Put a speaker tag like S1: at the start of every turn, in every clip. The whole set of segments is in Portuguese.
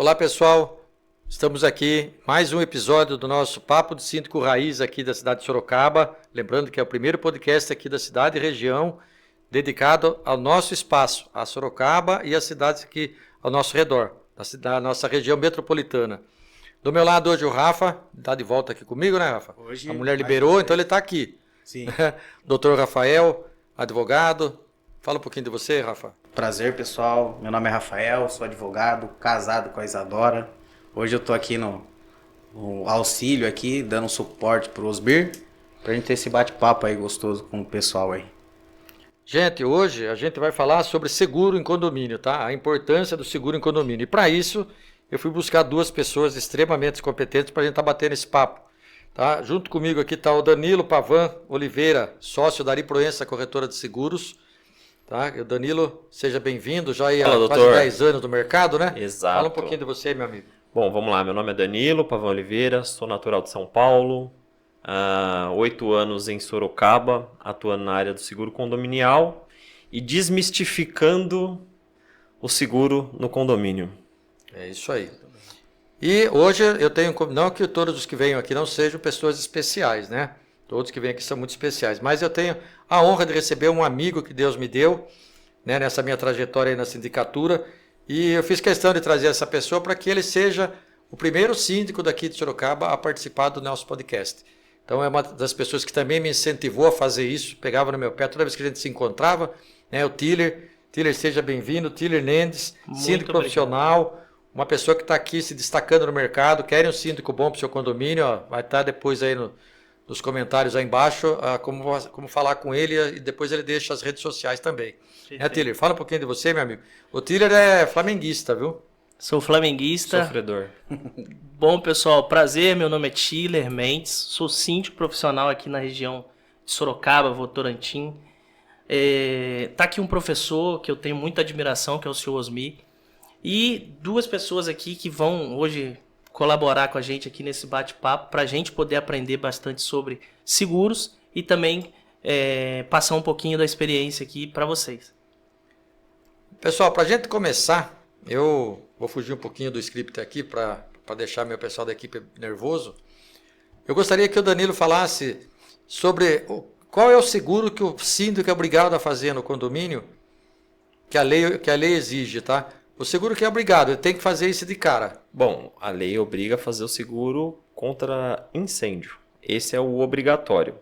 S1: Olá pessoal, estamos aqui mais um episódio do nosso Papo de Síndico Raiz aqui da cidade de Sorocaba. Lembrando que é o primeiro podcast aqui da cidade e região dedicado ao nosso espaço, a Sorocaba e as cidades aqui ao nosso redor, da nossa região metropolitana. Do meu lado hoje o Rafa, está de volta aqui comigo, né, Rafa?
S2: Hoje,
S1: a mulher liberou, então ele está aqui.
S2: Sim.
S1: Doutor Rafael, advogado. Fala um pouquinho de você, Rafa.
S2: Prazer, pessoal. Meu nome é Rafael, sou advogado, casado com a Isadora. Hoje eu tô aqui no auxílio aqui, dando suporte pro Osbir, pra gente ter esse bate-papo aí gostoso com o pessoal aí.
S1: Gente, hoje a gente vai falar sobre seguro em condomínio, tá? A importância do seguro em condomínio. E para isso, eu fui buscar duas pessoas extremamente competentes para a gente estar batendo esse papo. Tá? Junto comigo aqui está o Danilo Pavan Oliveira, sócio da Ari Proença, corretora de seguros. Tá? E o Danilo, seja bem-vindo, já há quase 10 anos no mercado, né?
S3: Exato.
S1: Fala um pouquinho de você, meu amigo.
S3: Bom, vamos lá. Meu nome é Danilo Pavan Oliveira, sou natural de São Paulo, há 8 anos em Sorocaba, atuando na área do seguro condominial e desmistificando o seguro no condomínio.
S1: É isso aí. E hoje eu tenho, não que todos os que venham aqui não sejam pessoas especiais, né? Todos que vêm aqui são muito especiais, mas eu tenho a honra de receber um amigo que Deus me deu, né, nessa minha trajetória aí na sindicatura, e eu fiz questão de trazer essa pessoa para que ele seja o primeiro síndico daqui de Sorocaba a participar do nosso podcast. Então é uma das pessoas que também me incentivou a fazer isso, pegava no meu pé toda vez que a gente se encontrava, né, o Tiller. Tiller, seja bem-vindo, Tiller Nendes, síndico profissional, uma pessoa que está aqui se destacando no mercado, quer um síndico bom para o seu condomínio, ó, vai estar depois aí nos comentários aí embaixo, como falar com ele, e depois ele deixa as redes sociais também. Né, Tiller? Fala um pouquinho de você, meu amigo. O Tiller é flamenguista, viu?
S4: Sou flamenguista.
S3: Sofredor.
S4: Bom, pessoal, prazer, meu nome é Tiller Mendes, sou síndico profissional aqui na região de Sorocaba, Votorantim. Tá aqui um professor que eu tenho muita admiração, que é o senhor Osmi, e duas pessoas aqui que vão hoje colaborar com a gente aqui nesse bate-papo para a gente poder aprender bastante sobre seguros e também passar um pouquinho da experiência aqui para vocês.
S1: Pessoal, para a gente começar, eu vou fugir um pouquinho do script aqui para deixar meu pessoal da equipe nervoso. Eu gostaria que o Danilo falasse sobre qual é o seguro que o síndico é obrigado a fazer no condomínio, que a lei exige, tá? O seguro que é obrigado, ele tem que fazer isso de cara.
S3: Bom, a lei obriga a fazer o seguro contra incêndio. Esse é o obrigatório.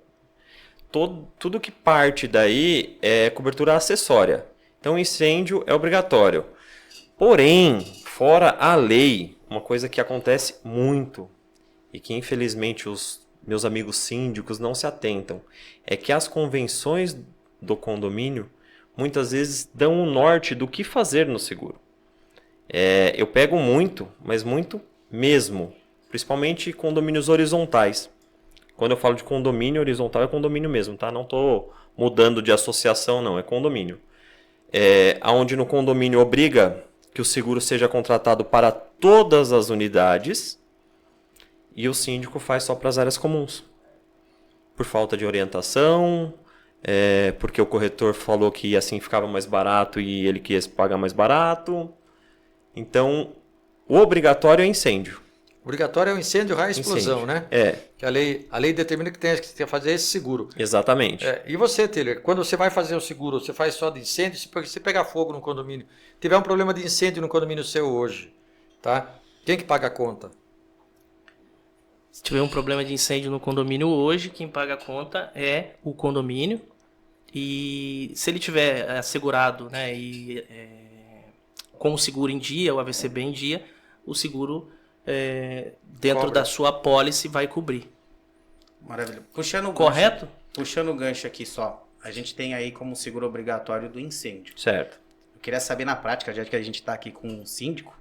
S3: Tudo que parte daí é cobertura acessória. Então, incêndio é obrigatório. Porém, fora a lei, uma coisa que acontece muito e que infelizmente os meus amigos síndicos não se atentam, é que as convenções do condomínio muitas vezes dão o norte do que fazer no seguro. Eu pego muito, mas muito mesmo, principalmente condomínios horizontais. Quando eu falo de condomínio horizontal, é condomínio mesmo, tá? Não estou mudando de associação, não, é condomínio. Onde no condomínio obriga que o seguro seja contratado para todas as unidades e o síndico faz só para as áreas comuns. Por falta de orientação, porque o corretor falou que assim ficava mais barato e ele quis pagar mais barato. Então, o obrigatório é incêndio.
S1: Obrigatório é o incêndio, raio e explosão,
S3: Incêndio.
S1: né? Que a lei determina que tem que fazer esse seguro.
S3: Exatamente.
S1: E você, Tiller, quando você vai fazer o seguro, você faz só de incêndio? Se você pegar fogo no condomínio, tiver um problema de incêndio no condomínio seu hoje, tá? Quem que paga a conta?
S4: Se tiver um problema de incêndio no condomínio hoje, quem paga a conta é o condomínio. E se ele tiver assegurado, né, com o seguro em dia, o AVCB em dia, o seguro dentro da sua apólice vai cobrir.
S2: Maravilha.
S4: Correto?
S2: Puxando o gancho aqui só, a gente tem aí como seguro obrigatório do incêndio.
S3: Certo.
S2: Eu queria saber na prática, já que a gente está aqui com um síndico,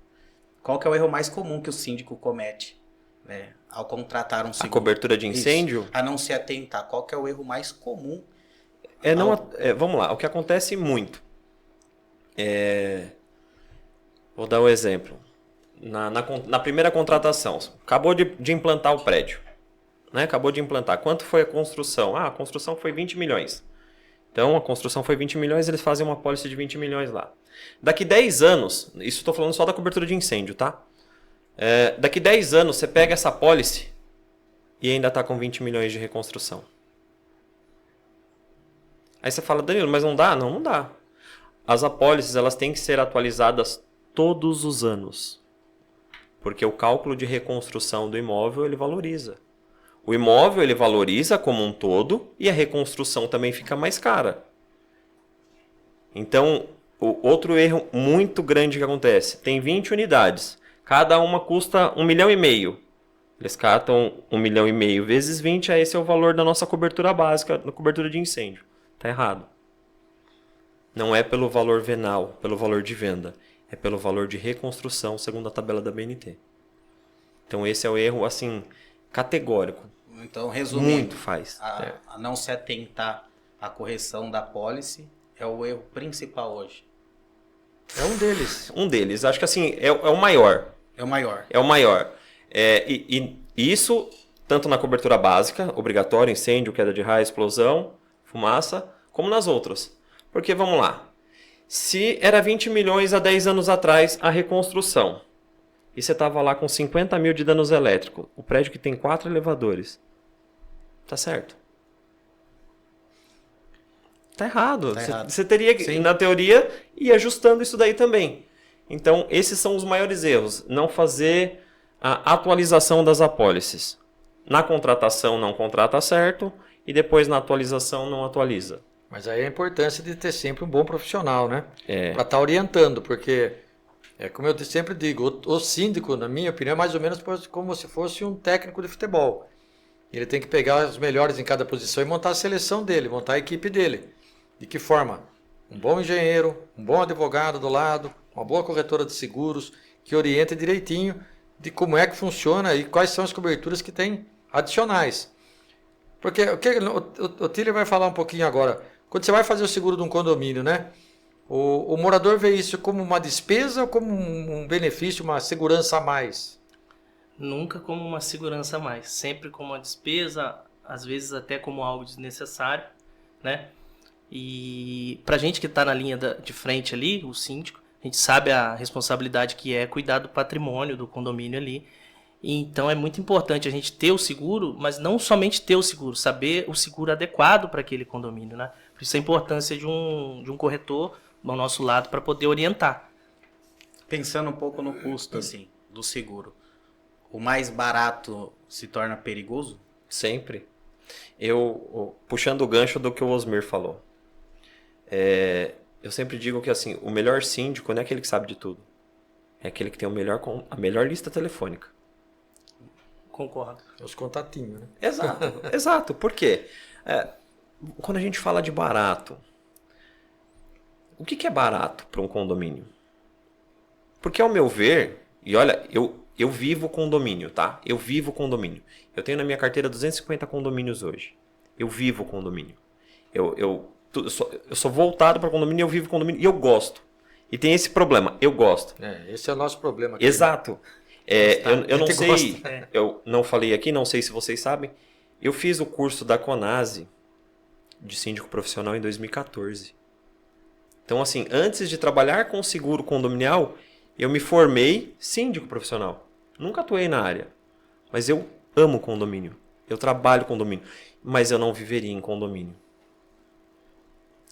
S2: qual que é o erro mais comum que o síndico comete, né, ao contratar um seguro?
S3: A cobertura de incêndio?
S2: Isso, a não se atentar. Qual que é o erro mais comum?
S3: Vamos lá, o que acontece muito vou dar um exemplo. Na primeira contratação, acabou de implantar o prédio. Né? Acabou de implantar. Quanto foi a construção? A construção foi 20 milhões. Então, a construção foi 20 milhões, eles fazem uma apólice de 20 milhões lá. Daqui 10 anos, isso estou falando só da cobertura de incêndio, tá? Daqui 10 anos, você pega essa apólice e ainda está com 20 milhões de reconstrução. Aí você fala, Danilo, mas não dá? Não, não dá. As apólices elas têm que ser atualizadas todos os anos. Porque o cálculo de reconstrução do imóvel ele valoriza. O imóvel ele valoriza como um todo e a reconstrução também fica mais cara. Então, o outro erro muito grande que acontece, tem 20 unidades, cada uma custa 1,5 milhão. Eles catam 1,5 milhão vezes 20, aí esse é o valor da nossa cobertura básica, na cobertura de incêndio. Está errado. Não é pelo valor venal, pelo valor de venda, é pelo valor de reconstrução, segundo a tabela da BNT. Então esse é o erro, assim, categórico.
S2: Então, resumindo,
S3: Muito faz.
S2: A não se atentar à correção da apólice é o erro principal hoje.
S1: É um deles.
S3: Um deles. Acho que assim, é o maior.
S2: É o maior.
S3: É o maior. E isso, tanto na cobertura básica, obrigatório, incêndio, queda de raio, explosão, fumaça, como nas outras. Porque, vamos lá, se era 20 milhões há 10 anos atrás a reconstrução, e você estava lá com 50 mil de danos elétricos, o prédio que tem 4 elevadores, tá certo. Tá errado. Você teria que, na teoria, ir ajustando isso daí também. Então, esses são os maiores erros. Não fazer a atualização das apólices. Na contratação não contrata certo e depois na atualização não atualiza.
S1: Mas aí a importância de ter sempre um bom profissional, né? Para estar orientando, porque, como eu sempre digo, o síndico, na minha opinião, é mais ou menos como se fosse um técnico de futebol. Ele tem que pegar os melhores em cada posição e montar a seleção dele, montar a equipe dele. De que forma? Um bom engenheiro, um bom advogado do lado, uma boa corretora de seguros, que oriente direitinho de como é que funciona e quais são as coberturas que tem adicionais. Porque o Tiller vai falar um pouquinho agora. Quando você vai fazer o seguro de um condomínio, né? O morador vê isso como uma despesa ou como um benefício, uma segurança a mais?
S4: Nunca como uma segurança a mais. Sempre como uma despesa, às vezes até como algo desnecessário, né? E pra gente que está na linha de frente ali, o síndico, a gente sabe a responsabilidade que é cuidar do patrimônio do condomínio ali. E então é muito importante a gente ter o seguro, mas não somente ter o seguro, saber o seguro adequado para aquele condomínio, né? Por isso a importância de um corretor ao nosso lado para poder orientar.
S2: Pensando um pouco no custo assim, do seguro, o mais barato se torna perigoso?
S3: Sempre. Puxando o gancho do que o Osmir falou. Eu sempre digo que assim, o melhor síndico não é aquele que sabe de tudo. É aquele que tem a melhor lista telefônica.
S4: Concordo.
S1: Os contatinhos, né?
S3: Exato, exato. Por quê? Quando a gente fala de barato, o que é barato para um condomínio? Porque ao meu ver, e olha, eu vivo condomínio, tá? Eu vivo condomínio. Eu tenho na minha carteira 250 condomínios hoje. Eu vivo condomínio. Eu sou voltado para condomínio, eu vivo condomínio e eu gosto. E tem esse problema, eu gosto.
S1: Esse é o nosso problema aqui.
S3: Exato. Eu não sei,
S1: gosta.
S3: eu não falei aqui, não sei se vocês sabem. Eu fiz o curso da Conase de síndico profissional em 2014. Então, assim, antes de trabalhar com seguro condominial, eu me formei síndico profissional. Nunca atuei na área, mas eu amo condomínio. Eu trabalho condomínio, mas eu não viveria em condomínio.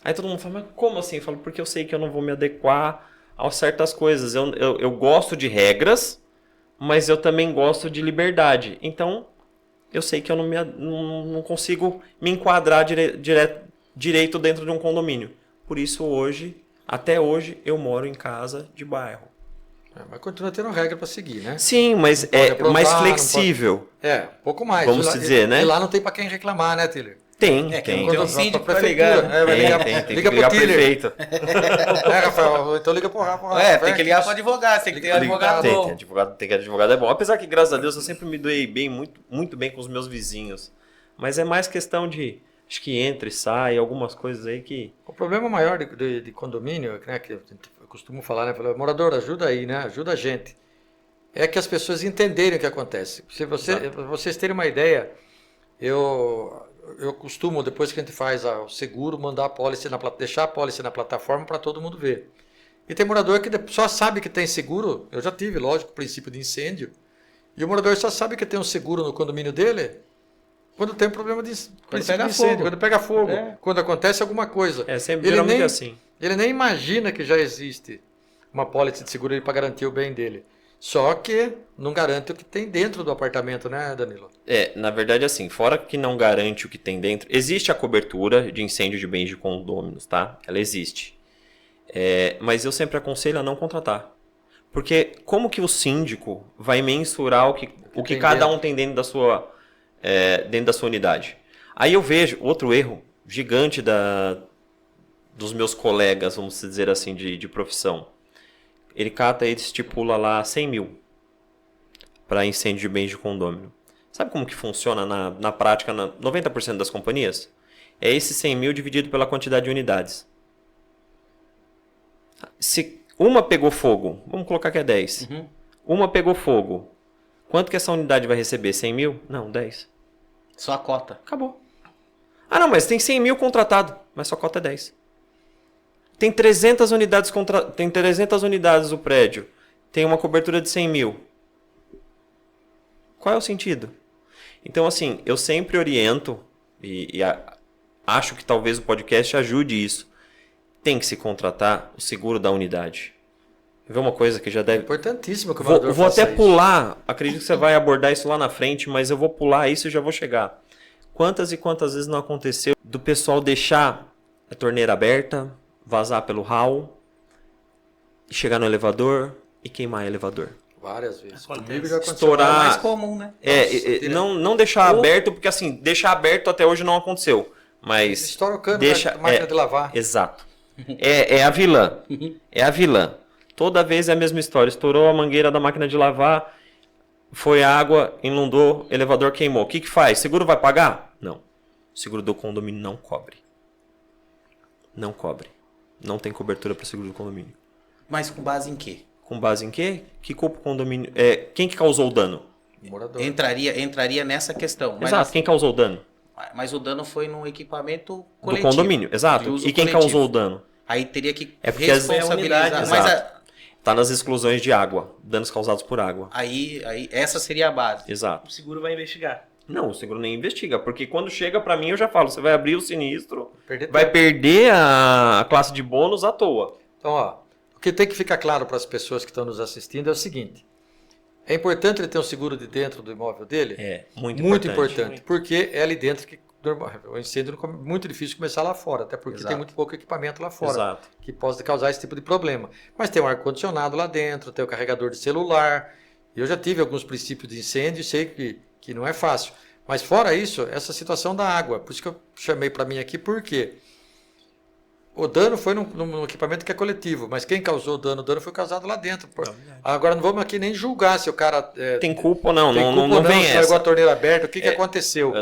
S3: Aí todo mundo fala, mas como assim? Eu falo, porque eu sei que eu não vou me adequar a certas coisas. Eu gosto de regras, mas eu também gosto de liberdade. Então, eu sei que eu não consigo me enquadrar direito dentro de um condomínio. Por isso, até hoje, eu moro em casa de bairro.
S1: Mas continua tendo regra para seguir, né?
S3: Sim, mas
S1: aprovar,
S3: mais flexível.
S1: Um pouco mais.
S3: Vamos dizer, né?
S1: E lá não tem para quem reclamar, né, Tiller?
S3: Tem.
S2: Tem um síndico pra
S1: ligar.
S3: Tem
S1: Liga
S3: que ligar
S1: pro
S3: pro
S1: Tiller.
S3: prefeito.
S1: Rafael, então liga pro Rafael.
S2: Tem que ligar pro advogado, tem que ter um advogado bom.
S3: Tem que advogado é bom. Apesar que, graças a Deus, eu sempre me doei bem, muito, muito bem com os meus vizinhos. Mas é mais questão de, acho que entra e sai, algumas coisas aí que...
S1: O problema maior de condomínio, né, que eu costumo falar, né, morador, ajuda aí, né, ajuda a gente. É que as pessoas entenderem o que acontece. Se vocês terem uma ideia, eu costumo, depois que a gente faz o seguro, mandar a policy deixar a policy na plataforma para todo mundo ver. E tem morador que só sabe que tem seguro. Eu já tive, lógico, o princípio de incêndio. E o morador só sabe que tem um seguro no condomínio dele quando tem um problema de
S2: pega
S1: incêndio,
S2: fogo.
S1: quando pega fogo,
S2: É.
S1: quando acontece alguma coisa.
S3: Sempre
S1: Ele
S3: geralmente
S1: nem,
S3: assim.
S1: ele nem imagina que já existe uma pólice de seguro para garantir o bem dele. Só que não garante o que tem dentro do apartamento, né, Danilo?
S3: Na verdade, assim, fora que não garante o que tem dentro, existe a cobertura de incêndio de bens de condôminos, tá? Ela existe. Mas eu sempre aconselho a não contratar. Porque como que o síndico vai mensurar o que
S1: tem
S3: cada
S1: dentro.
S3: um tem dentro da sua unidade? Aí eu vejo outro erro gigante dos meus colegas, vamos dizer assim, de profissão. Ele cata e estipula lá 100 mil para incêndio de bens de condômino. Sabe como que funciona na prática, 90% das companhias? É esse 100 mil dividido pela quantidade de unidades. Se uma pegou fogo, vamos colocar que é 10. Uma pegou fogo. Quanto que essa unidade vai receber? 100 mil? Não, 10.
S2: Só a cota.
S3: Acabou. Ah, não, mas tem 100 mil contratado, mas sua cota é 10. Tem 300 unidades o prédio. Tem uma cobertura de 100 mil. Qual é o sentido? Então, assim, eu sempre oriento, acho que talvez o podcast ajude isso. Tem que se contratar o seguro da unidade. Vê uma coisa que já deve...
S1: Importantíssimo que o morador
S3: Vou
S1: faça
S3: até
S1: isso.
S3: pular, acredito que você vai abordar isso lá na frente, mas eu vou pular isso e já vou chegar. Quantas e quantas vezes não aconteceu do pessoal deixar a torneira aberta, vazar pelo hall, chegar no elevador e queimar o elevador?
S1: Várias vezes.
S4: Acontece.
S1: Comigo já aconteceu.
S3: Estourar.
S2: É o mais comum, né?
S3: Não deixar aberto, porque assim, deixar aberto até hoje não aconteceu. Mas
S1: Estoura o cano
S3: deixa,
S1: da máquina de lavar.
S3: Exato. É a vilã. É a vilã. Toda vez é a mesma história. Estourou a mangueira da máquina de lavar, foi água, inundou, elevador queimou. O que faz? Seguro vai pagar? Não. O seguro do condomínio não cobre. Não cobre. Não tem cobertura para o seguro do condomínio.
S2: Mas com base em quê?
S3: Com base em quê? Que culpa o condomínio? Quem que causou o dano?
S1: O morador.
S2: Entraria nessa questão. Mas,
S3: Exato. Quem causou o dano?
S2: mas o dano foi no equipamento
S3: Do
S2: coletivo.
S3: condomínio. Exato.
S2: de uso
S3: E quem
S2: coletivo.
S3: causou o dano?
S2: Aí teria que
S3: É porque as-
S2: responsabilizar.
S4: É a unidade,
S2: Mas
S3: Está nas exclusões de água. Danos causados por água.
S2: aí essa seria a base.
S3: Exato.
S4: O seguro vai investigar.
S3: Não, o seguro nem investiga, porque quando chega pra mim eu já falo, você vai abrir o sinistro,
S1: Perder
S3: vai
S1: tempo.
S3: perder a classe de bônus à toa.
S1: Então, ó, o que tem que ficar claro para as pessoas que estão nos assistindo é o seguinte. É importante ele ter um seguro de dentro do imóvel dele?
S3: É, muito
S1: Muito
S3: importante.
S1: importante, porque é ali dentro que o incêndio é muito difícil começar lá fora, até porque
S2: Exato.
S1: tem muito pouco equipamento lá fora
S3: Exato.
S1: que possa causar esse tipo de problema. Mas tem um ar-condicionado lá dentro, tem o carregador de celular. Eu já tive alguns princípios de incêndio e sei que não é fácil. Mas fora isso, essa situação da água. Por isso que eu chamei para mim aqui, por quê? O dano foi num equipamento que é coletivo, mas quem causou o dano foi causado lá dentro. Agora não vamos aqui nem julgar se o cara
S3: Tem culpa ou não,
S1: tem
S3: não,
S1: culpa
S3: não
S1: ou não,
S3: vem
S1: se largou a
S3: essa.
S1: torneira aberta, o que aconteceu.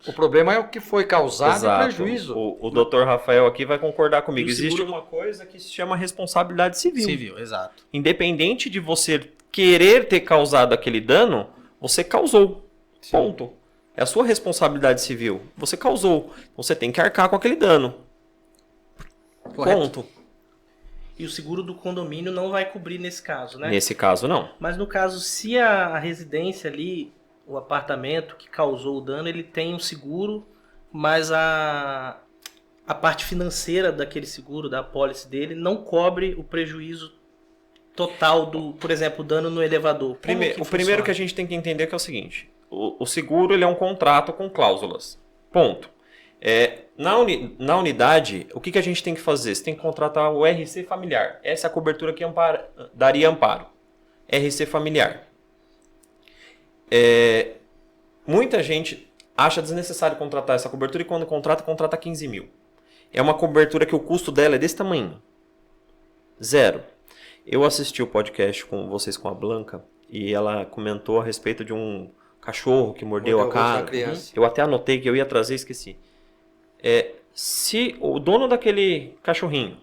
S1: O problema é o que foi causado e
S3: Exato.
S1: prejuízo.
S3: O doutor Rafael aqui vai concordar comigo.
S4: E o
S3: Existe
S4: seguro-
S3: uma coisa que se chama responsabilidade civil.
S2: Civil, exato.
S3: Independente de você querer ter causado aquele dano, você causou. Ponto. É a sua responsabilidade civil. Você causou. Você tem que arcar com aquele dano.
S2: Correto.
S3: Ponto.
S4: E o seguro do condomínio não vai cobrir nesse caso, né?
S3: Nesse caso, não.
S4: Mas no caso, se a residência ali, o apartamento que causou o dano, ele tem um seguro, mas a parte financeira daquele seguro, da apólice dele, não cobre o prejuízo total do, por exemplo, o dano no elevador. Como
S3: O primeiro que a gente tem que entender é que é o seguinte. O seguro ele é um contrato com cláusulas. Ponto. Na unidade, o que a gente tem que fazer? Você tem que contratar o RC familiar. Essa é a cobertura que daria amparo. RC familiar. Muita gente acha desnecessário contratar essa cobertura e quando contrata 15 mil. É uma cobertura que o custo dela é desse tamanho. 0. Eu assisti o podcast com vocês com a Blanca e ela comentou a respeito de um cachorro que mordeu a
S1: o rosto da
S3: cara.
S1: criança.
S3: Eu até anotei que eu ia trazer e esqueci. Se o dono daquele cachorrinho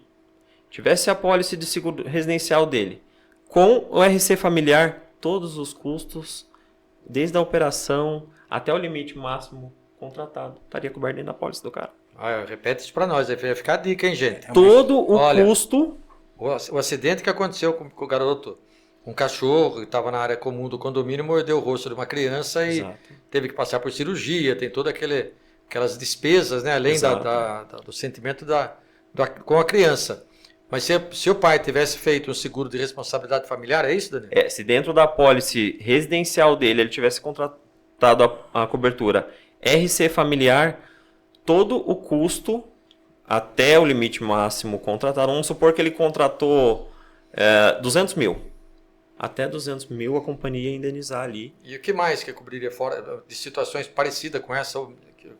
S3: tivesse a apólice de seguro residencial dele, com o RC familiar, todos os custos, desde a operação até o limite máximo contratado, estaria coberto dentro da apólice do cara.
S1: Repete isso para nós, aí vai ficar a dica, hein, gente?
S3: Todo o
S1: Olha.
S3: custo
S1: O acidente que aconteceu com o garoto, um cachorro que estava na área comum do condomínio, mordeu o rosto de uma criança e
S3: Exato.
S1: teve que passar por cirurgia, tem toda aquelas despesas, né? Além
S3: Exato.
S1: do sentimento com a criança. Mas se o pai tivesse feito um seguro de responsabilidade familiar, é isso, Daniel?
S3: Se dentro da pólice residencial dele ele tivesse contratado a cobertura RC familiar, todo o custo até o limite máximo contratado, vamos supor que ele contratou 200 mil. Até 200 mil a companhia ia indenizar ali.
S1: E o que mais que cobriria fora de situações parecidas com essa?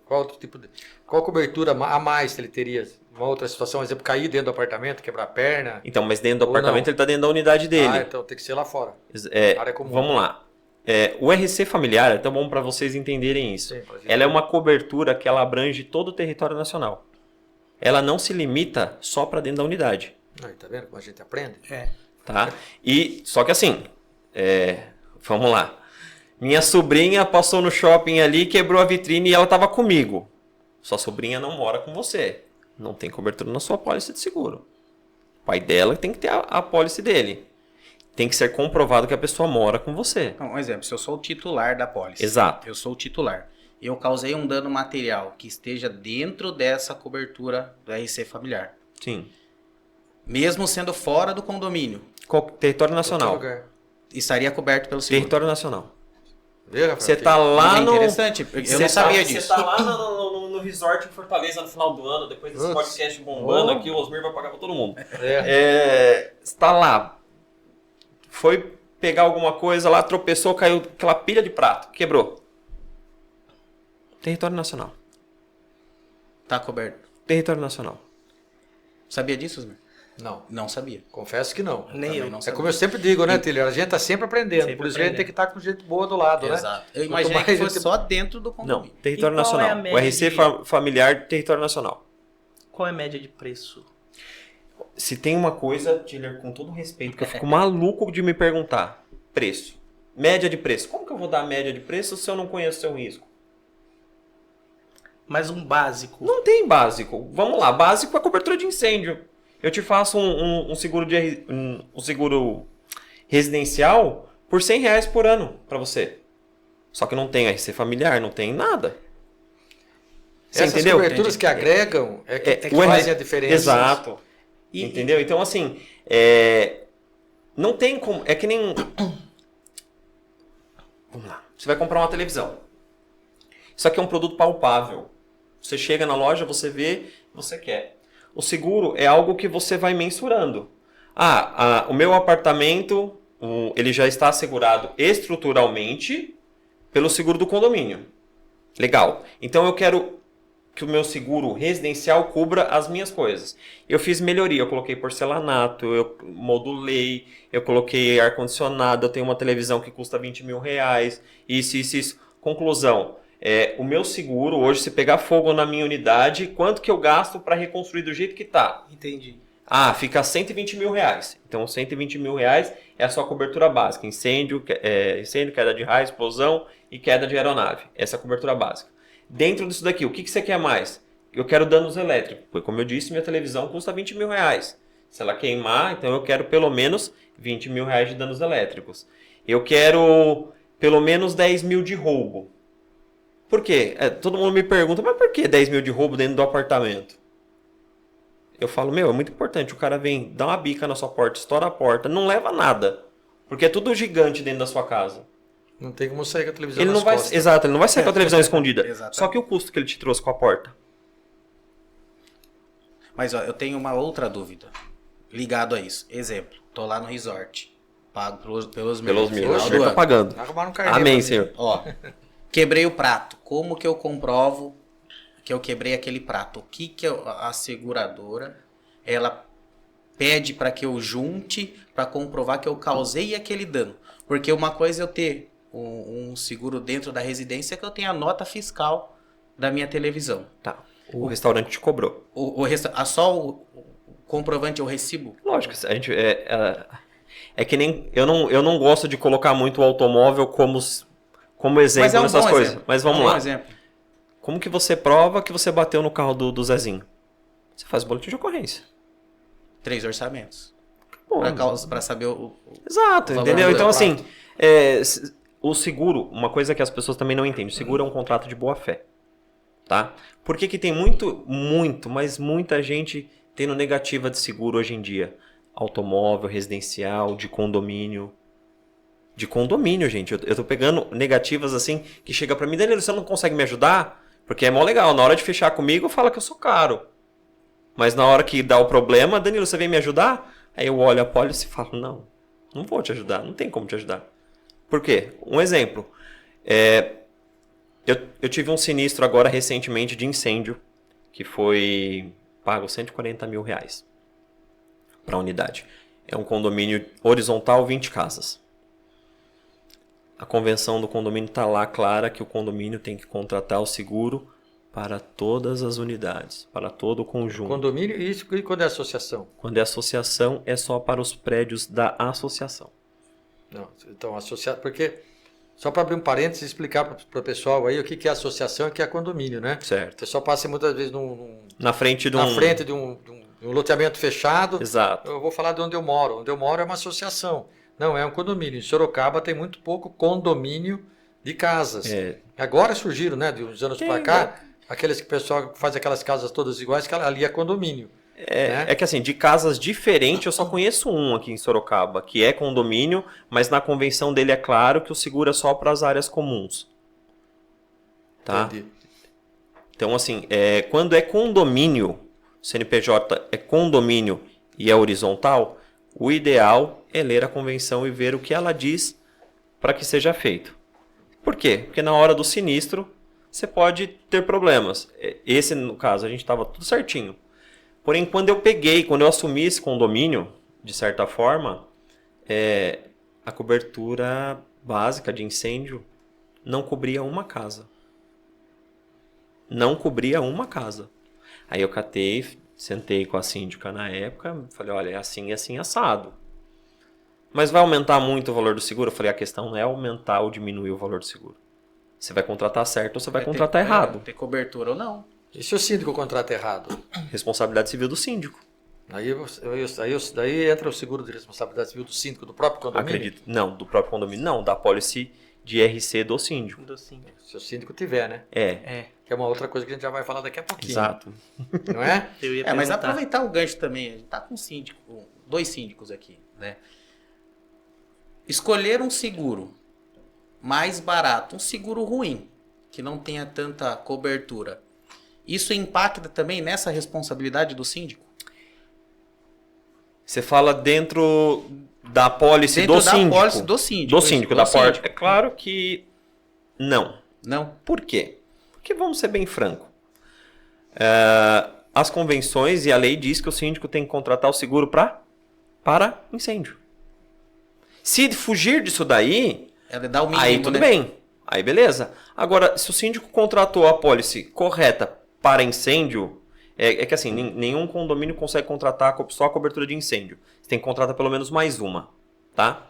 S1: Qual outro tipo qual cobertura a mais ele teria? Uma outra situação, por exemplo, cair dentro do apartamento, quebrar a perna?
S3: Então, mas dentro do
S1: Ou
S3: apartamento
S1: não?
S3: ele está dentro da unidade dele.
S1: Ah, então tem que ser lá fora. Área comum.
S3: Vamos lá. O RC familiar, é tão bom para vocês entenderem isso.
S1: Sim, pra gente-
S3: Ela é uma cobertura que ela abrange todo o território nacional. Ela não se limita só para dentro da unidade.
S1: Aí, tá vendo como a gente aprende?
S3: Tá? E só que assim, vamos lá. Minha sobrinha passou no shopping ali, quebrou a vitrine e ela estava comigo. Sua sobrinha não mora com você. Não tem cobertura na sua pólice de seguro. O pai dela tem que ter a pólice dele. Tem que ser comprovado que a pessoa mora com você.
S2: Então, um exemplo, se eu sou o titular da pólice.
S3: Exato.
S2: Eu sou o titular. Eu causei um dano material que esteja dentro dessa cobertura do RC familiar.
S3: Sim.
S2: Mesmo sendo fora do condomínio,
S3: Território
S1: Qualquer
S3: nacional.
S1: lugar.
S2: estaria coberto pelo seguro.
S3: Território nacional.
S1: Vê, Rafael?
S3: Você tá
S2: Mas
S3: lá
S2: é
S3: no...
S2: interessante, eu não sabia disso.
S3: Você tá lá no resort em Fortaleza no final do ano, depois desse
S1: Putz.
S3: podcast bombando
S1: Oh.
S3: aqui, o Osmir vai pagar pra todo mundo.
S1: É.
S3: Você tá lá, foi pegar alguma coisa lá, tropeçou, caiu aquela pilha de prato, quebrou. Território nacional.
S2: Tá coberto.
S3: Território nacional.
S2: Sabia disso, Osmir?
S1: Não,
S2: Não sabia.
S1: confesso que não.
S4: Nem
S2: Também
S4: eu.
S2: não
S1: É
S2: sabia.
S1: como eu sempre digo, né, Tilly? A gente tá sempre aprendendo.
S4: Sempre
S1: por isso que a gente tem que
S4: aprendendo.
S1: estar com gente boa do lado, né?
S2: Exato. Eu
S1: Quanto
S2: imaginei
S1: mais
S2: que
S1: gente-
S2: fosse só dentro do
S3: Não,
S2: condomínio.
S3: território
S4: E qual é a
S3: nacional. O
S4: média
S3: RC
S4: de-
S3: familiar, território nacional.
S4: Qual é a média de preço?
S3: Se tem uma coisa, Tiller, com todo respeito, que eu fico maluco de me perguntar. Preço. Média de preço. Como que eu vou dar média de preço se eu não conheço o seu risco?
S4: Mais um básico.
S3: Não tem básico. Vamos lá, básico é cobertura de incêndio. Eu te faço um seguro um seguro residencial por R$100 por ano para você. Só que não tem RC familiar, não tem nada. Você
S1: Essas
S3: entendeu?
S1: coberturas que agregam é que
S3: o
S1: fazem a diferença.
S3: Exato. Entendeu? Então, assim, não tem como... É que nem... Vamos lá. Você vai comprar uma televisão. Isso aqui é um produto palpável. Você chega na loja, você vê, você quer. O seguro é algo que você vai mensurando. O meu apartamento, ele já está assegurado estruturalmente pelo seguro do condomínio. Legal. Então eu quero que o meu seguro residencial cubra as minhas coisas. Eu fiz melhoria, eu coloquei porcelanato, eu modulei, eu coloquei ar-condicionado, eu tenho uma televisão que custa R$20 mil, isso. Conclusão, o meu seguro, hoje, se pegar fogo na minha unidade, quanto que eu gasto para reconstruir do jeito que está?
S4: Entendi.
S3: Fica R$120 mil. Então, R$120 mil é a sua cobertura básica. Incêndio, queda de raio, explosão e queda de aeronave. Essa é a cobertura básica. Dentro disso daqui, o que você quer mais? Eu quero danos elétricos. Porque, como eu disse, minha televisão custa R$20 mil. Se ela queimar, então eu quero pelo menos R$20 mil de danos elétricos. Eu quero pelo menos 10 mil de roubo. Por quê? Todo mundo me pergunta, mas por que 10 mil de roubo dentro do apartamento? Eu falo, é muito importante. O cara vem, dá uma bica na sua porta, estoura a porta, não leva nada. Porque é tudo gigante dentro da sua casa.
S1: Não tem como sair com a televisão
S3: Ele
S1: nas
S3: não vai,
S1: costas.
S3: exato, ele não vai sair com a televisão escondida.
S2: Exatamente.
S3: Só que o custo que ele te trouxe com a porta.
S2: Mas ó, eu tenho uma outra dúvida ligado a isso. Exemplo, tô lá no resort, pago pelos
S3: Pelos
S2: mil.
S3: mil.
S2: Final
S3: O
S2: do
S3: senhor tá
S2: ano.
S3: pagando.
S1: Arrumaram um carnê
S3: Amém,
S1: pra mim.
S3: senhor.
S2: Ó, quebrei o prato. Como que eu comprovo que eu quebrei aquele prato? O que a seguradora, ela pede para que eu junte para comprovar que eu causei aquele dano? Porque uma coisa é eu ter um seguro dentro da residência que eu tenho a nota fiscal da minha televisão.
S3: Tá. O restaurante te cobrou.
S2: Só o comprovante, o recibo?
S3: Lógico, a gente que nem eu não gosto de colocar muito o automóvel como exemplo
S2: Mas é um
S3: nessas
S2: bom
S3: coisas.
S2: exemplo.
S3: Mas vamos
S2: É um bom
S3: lá.
S2: exemplo.
S3: Como que você prova que você bateu no carro do Zezinho? Você faz boletim de ocorrência.
S2: 3 orçamentos.
S3: Pô,
S2: Para saber
S3: exato,
S2: o valor
S3: entendeu?
S2: do
S3: Então, assim,
S2: quarto.
S3: o seguro, uma coisa que as pessoas também não entendem, o seguro é um contrato de boa-fé, tá? Por que que tem mas muita gente tendo negativa de seguro hoje em dia? Automóvel, residencial, de condomínio. De condomínio, gente. Eu tô pegando negativas assim, que chega pra mim, Danilo, você não consegue me ajudar? Porque é mó legal, na hora de fechar comigo, fala que eu sou caro. Mas na hora que dá o problema, Danilo, você vem me ajudar? Aí eu olho a pólice e falo, não vou te ajudar, não tem como te ajudar. Por quê? Um exemplo. Eu tive um sinistro agora recentemente de incêndio, que foi pago R$140 mil para a unidade. É um condomínio horizontal, 20 casas. A convenção do condomínio está lá clara que o condomínio tem que contratar o seguro para todas as unidades, para todo o conjunto.
S1: Condomínio, isso quando é associação?
S3: Quando é associação, é só para os prédios da associação.
S1: Não, então, associação, porque, só para abrir um parênteses e explicar para o pessoal aí o que é associação e o que é condomínio, né?
S3: Certo.
S1: O pessoal passa muitas vezes
S3: na frente de
S1: um loteamento fechado.
S3: Exato.
S1: Eu vou falar de onde eu moro. Onde eu moro é uma associação. Não, é um condomínio. Em Sorocaba tem muito pouco condomínio de casas. Agora surgiram, né, de uns anos para cá, aqueles que o pessoal faz aquelas casas todas iguais, que ali é condomínio.
S3: É que assim, de casas diferentes, eu só conheço um aqui em Sorocaba, que é condomínio, mas na convenção dele é claro que o seguro é só para as áreas comuns. Tá?
S1: Entendi.
S3: Então, assim, quando é condomínio, CNPJ é condomínio e é horizontal, o ideal é ler a convenção e ver o que ela diz para que seja feito. Por quê? Porque na hora do sinistro, você pode ter problemas. Esse, no caso, a gente estava tudo certinho. Porém, quando eu assumi esse condomínio, de certa forma, a cobertura básica de incêndio não cobria uma casa. Não cobria uma casa. Aí eu sentei com a síndica na época, falei, olha, é assim, assado. Mas vai aumentar muito o valor do seguro? Eu falei, a questão não é aumentar ou diminuir o valor do seguro. Você vai contratar certo ou você vai contratar errado.
S2: Ter cobertura ou não.
S1: E se o síndico contrata errado?
S3: Responsabilidade civil do síndico.
S1: Daí entra o seguro de responsabilidade civil do síndico, do próprio condomínio?
S3: Acredito. Não, do próprio condomínio não, da pólice de RC do síndico.
S1: Se o síndico tiver, né? Que é uma outra coisa que a gente já vai falar daqui a pouquinho.
S3: Exato.
S1: Não é?
S2: Mas aproveitar o gancho também, a gente tá com dois síndicos aqui, né? Escolher um seguro mais barato, um seguro ruim, que não tenha tanta cobertura, isso impacta também nessa responsabilidade do síndico?
S3: Você fala dentro da pólice do síndico? Dentro da pólice
S2: do síndico.
S3: Do síndico, da pólice. É claro que não.
S2: Não?
S3: Por quê? Porque vamos ser bem franco. As convenções e a lei diz que o síndico tem que contratar o seguro para incêndio. Se fugir disso daí,
S2: dá o mínimo,
S3: aí tudo bem. Aí beleza. Agora, se o síndico contratou a pólice correta para incêndio, é que assim, nenhum condomínio consegue contratar só a cobertura de incêndio. Você tem que contratar pelo menos mais uma, tá?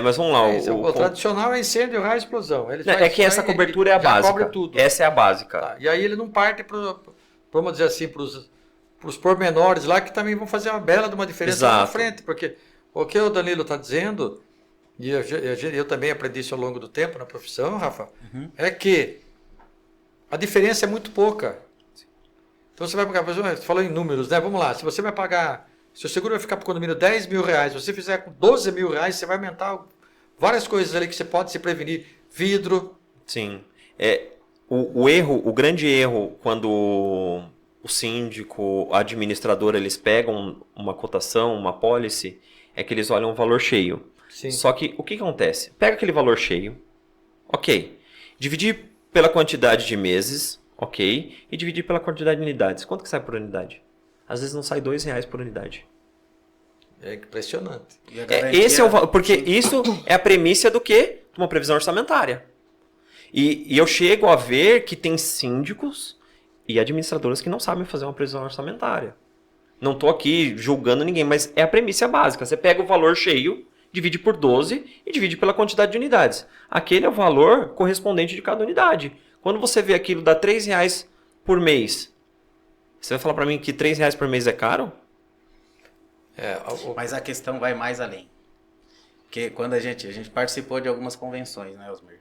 S3: Mas vamos lá.
S1: O tradicional é incêndio, raio e explosão.
S3: Que essa cobertura é a básica. Cobre tudo. Essa é a básica.
S1: Tá. E aí ele não parte vamos dizer assim, para os pormenores lá, que também vão fazer uma bela de uma diferença lá na frente. Porque o que o Danilo está dizendo, e eu também aprendi isso ao longo do tempo na profissão, Rafa, é que a diferença é muito pouca. Então você vai pagar, você falou em números, né? Vamos lá, se você vai pagar, se o seguro vai ficar para o condomínio R$10 mil, se você fizer com R$12 mil, você vai aumentar várias coisas ali que você pode se prevenir. Vidro.
S3: Sim. O grande erro quando o síndico, o administrador, eles pegam uma cotação, uma pólice, é que eles olham o valor cheio.
S1: Sim.
S3: Só que o que acontece? Pega aquele valor cheio, ok, dividir pela quantidade de meses, ok, e dividir pela quantidade de unidades. Quanto que sai por unidade? Às vezes não sai R$2 por unidade.
S1: É impressionante.
S3: Esse é o valor, porque isso é a premissa do quê? De uma previsão orçamentária. E eu chego a ver que tem síndicos e administradores que não sabem fazer uma previsão orçamentária. Não estou aqui julgando ninguém, mas é a premissa básica. Você pega o valor cheio, divide por 12 e divide pela quantidade de unidades. Aquele é o valor correspondente de cada unidade. Quando você vê aquilo dá R$3 por mês, você vai falar para mim que R$3 por mês é caro?
S2: Mas a questão vai mais além. Porque quando a gente participou de algumas convenções, né, Osmir?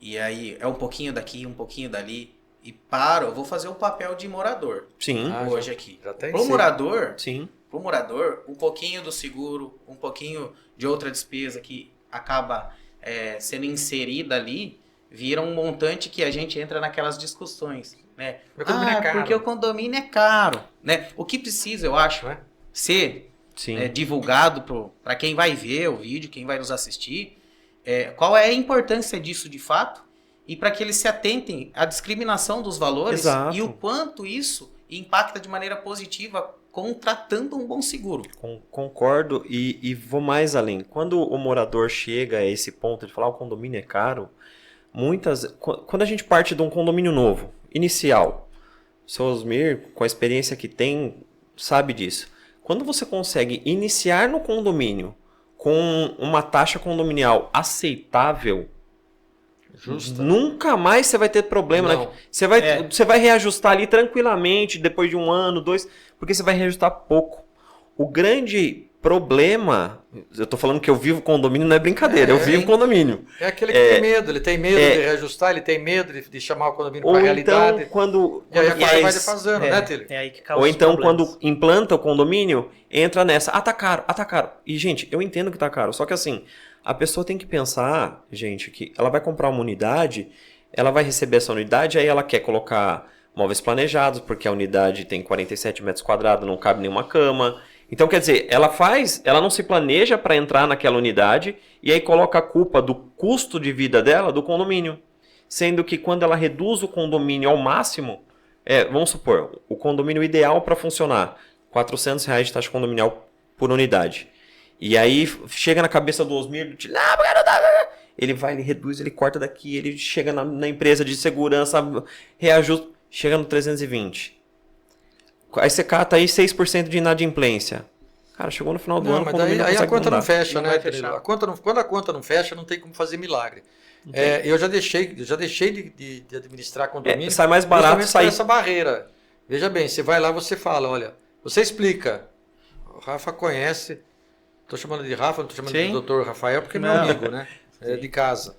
S2: E aí é um pouquinho daqui, um pouquinho dali. E eu vou fazer o papel de morador.
S3: Sim.
S2: Hoje aqui.
S1: Já tem
S2: Pro morador,
S3: Sim.
S2: um pouquinho do seguro, um pouquinho de outra despesa que acaba sendo inserida ali, vira um montante que a gente entra naquelas discussões, né?
S1: Meu condomínio é caro.
S2: Porque o condomínio é caro, né? O que precisa, eu acho, ser
S3: Sim.
S2: divulgado para quem vai ver o vídeo, quem vai nos assistir, qual é a importância disso de fato, e para que eles se atentem à discriminação dos valores.
S3: Exato.
S2: E o quanto isso impacta de maneira positiva contratando um bom seguro.
S3: Concordo e vou mais além. Quando o morador chega a esse ponto de falar o condomínio é caro, quando a gente parte de um condomínio novo, inicial, o seu Osmir, com a experiência que tem, sabe disso. Quando você consegue iniciar no condomínio com uma taxa condominial aceitável,
S1: Justa.
S3: nunca mais você vai ter problema.
S1: Não.
S3: Você vai reajustar ali tranquilamente, depois de 1 ano, 2, porque você vai reajustar pouco. O grande problema, eu tô falando que eu vivo condomínio, não é brincadeira, eu vivo condomínio.
S1: É aquele que tem medo, ele tem medo de reajustar, ele tem medo de chamar o condomínio para a realidade.
S3: Então, quando
S1: E aí a coisa vai
S3: faz,
S1: defasando, né, Tilly?
S4: É aí que causa
S3: ou
S4: os
S3: então
S4: problemas.
S3: quando implanta o condomínio, entra nessa, tá caro. E gente, eu entendo que tá caro, só que assim, a pessoa tem que pensar, gente, que ela vai comprar uma unidade, ela vai receber essa unidade, aí ela quer colocar móveis planejados, porque a unidade tem 47 metros quadrados, não cabe nenhuma cama. Então, quer dizer, ela não se planeja para entrar naquela unidade e aí coloca a culpa do custo de vida dela do condomínio. Sendo que quando ela reduz o condomínio ao máximo, vamos supor, o condomínio ideal para funcionar, R$400 de taxa condominial por unidade. E aí chega na cabeça do Osmir, ele vai, ele reduz, ele corta daqui, ele chega na empresa de segurança, reajusta, chega no 320. Aí você cata aí 6% de inadimplência. Cara, chegou no final do ano,
S1: mas aí a conta não fecha,
S2: Não
S1: né?
S2: vai fechar.
S1: Quando a conta não fecha, não tem como fazer milagre. Eu já deixei de administrar condomínio.
S3: Sai mais barato
S1: justamente por
S3: sair.
S1: essa barreira. Veja bem, você vai lá, você fala, olha, você explica. O Rafa conhece. Estou chamando de Rafa, não estou chamando
S2: Sim.
S1: de doutor Rafael, porque é meu amigo, né? É de casa.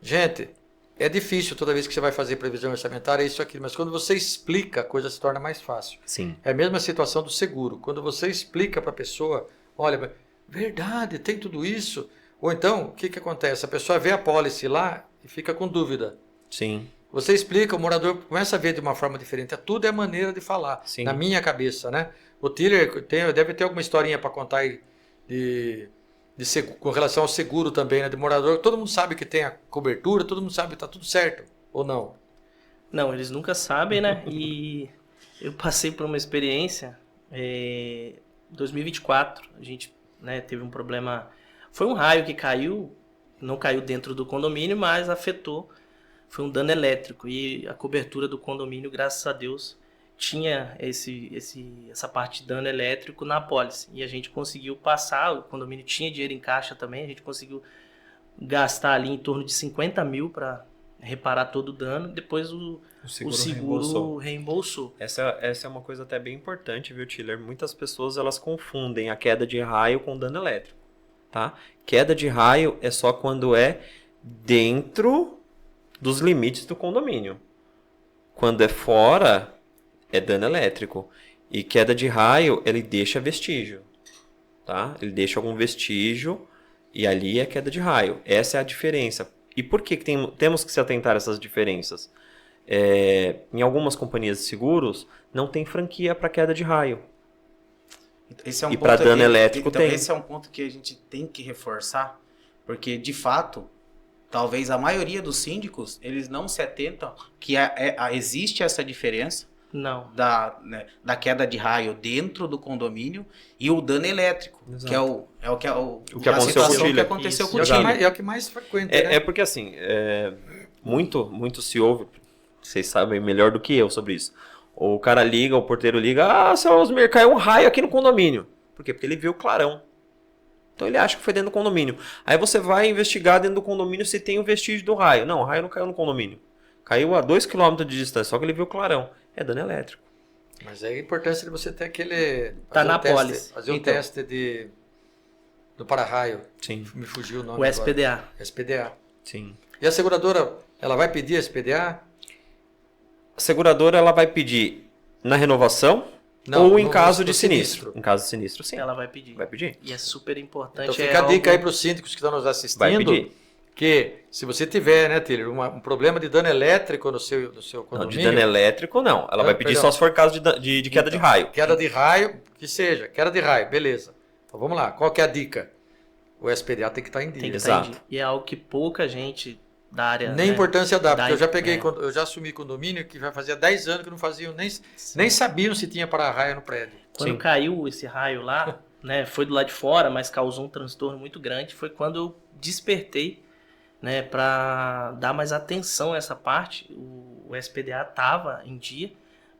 S1: Gente, é difícil toda vez que você vai fazer previsão orçamentária, isso aqui, mas quando você explica, a coisa se torna mais fácil.
S3: Sim.
S1: É a mesma situação do seguro. Quando você explica para a pessoa, olha, verdade, tem tudo isso. Ou então, o que acontece? A pessoa vê a pólice lá e fica com dúvida.
S3: Sim.
S1: Você explica, o morador começa a ver de uma forma diferente. Tudo é maneira de falar,
S3: Sim.
S1: na minha cabeça, né? O Tiller deve ter alguma historinha para contar aí com relação ao seguro também, né? De morador. Todo mundo sabe que tem a cobertura, todo mundo sabe que está tudo certo, ou não?
S4: Não, eles nunca sabem, né? E eu passei por uma experiência em 2024. A gente teve um problema. Foi um raio que caiu, não caiu dentro do condomínio, mas afetou. Foi um dano elétrico. E a cobertura do condomínio, graças a Deus, tinha essa parte de dano elétrico na apólice. E a gente conseguiu passar, o condomínio tinha dinheiro em caixa também, a gente conseguiu gastar ali em torno de 50 mil para reparar todo o dano. Depois o seguro reembolsou.
S3: Essa é uma coisa até bem importante, viu, Tiller? Muitas pessoas elas confundem a queda de raio com dano elétrico, tá? Queda de raio é só quando é dentro dos limites do condomínio. Quando é fora, é dano elétrico. E queda de raio, ele deixa vestígio, tá? Ele deixa algum vestígio e ali é queda de raio. Essa é a diferença. E por que temos que se atentar a essas diferenças? Em algumas companhias de seguros, não tem franquia para queda de raio.
S2: Esse é um
S3: E
S2: ponto
S3: para dano elétrico
S2: então,
S3: tem.
S2: Esse é um ponto que a gente tem que reforçar, porque de fato, talvez a maioria dos síndicos, eles não se atentam que existe essa diferença
S4: Não.
S2: da queda de raio dentro do condomínio e o dano elétrico,
S3: Exato.
S2: que é
S3: O que aconteceu com o Tiller.
S2: que aconteceu
S4: Isso.
S2: com o
S1: E
S2: Tiller.
S1: é o que mais frequente, né?
S3: É porque assim, muito se ouve, vocês sabem melhor do que eu sobre isso. O cara liga, o porteiro liga, seu Osmir, caiu um raio aqui no condomínio. Por quê? Porque ele viu o clarão. Então ele acha que foi dentro do condomínio. Aí você vai investigar dentro do condomínio se tem o vestígio do raio. Não, o raio não caiu no condomínio. Caiu a 2 km de distância, só que ele viu o clarão. É dano elétrico.
S1: Mas aí a importância de você ter aquele...
S4: Tá na
S1: teste,
S4: pólice.
S1: fazer um
S2: Então.
S1: teste do para-raio.
S3: Sim.
S1: Me fugiu o nome
S4: O
S1: agora.
S4: SPDA.
S1: SPDA.
S3: Sim.
S1: E a seguradora, ela vai pedir SPDA?
S3: A seguradora ela vai pedir na renovação
S1: Não,
S3: ou em
S1: no-
S3: caso
S1: no
S3: de sinistro. Em caso de sinistro, sim.
S4: Ela vai pedir.
S3: Vai pedir.
S4: E é super importante.
S1: Então fica a dica
S4: algo-
S1: aí para os síndicos que estão nos assistindo.
S3: Vai pedir.
S1: Que se você tiver, né, Tiller, um problema de dano elétrico no seu
S3: Não, de
S1: condomínio,
S3: dano elétrico não. Ela vai pedir
S1: perdão.
S3: só se for caso de queda de raio.
S1: queda de raio, que seja, queda de raio, beleza. Então vamos lá, qual que é a dica? O SPDA tem que estar em dia.
S4: Tem que
S3: Exato.
S4: estar em dia. E é algo que pouca gente da área.
S1: Nem
S4: né,
S1: importância dá, porque eu já peguei,
S4: é.
S1: eu já assumi condomínio que já fazia 10 anos que não faziam, nem sabiam se tinha para-raio no prédio.
S4: Quando
S3: Sim.
S4: caiu esse raio lá, né, foi do lado de fora, mas causou um transtorno muito grande. Foi quando eu despertei, né, para dar mais atenção a essa parte. O SPDA estava em dia,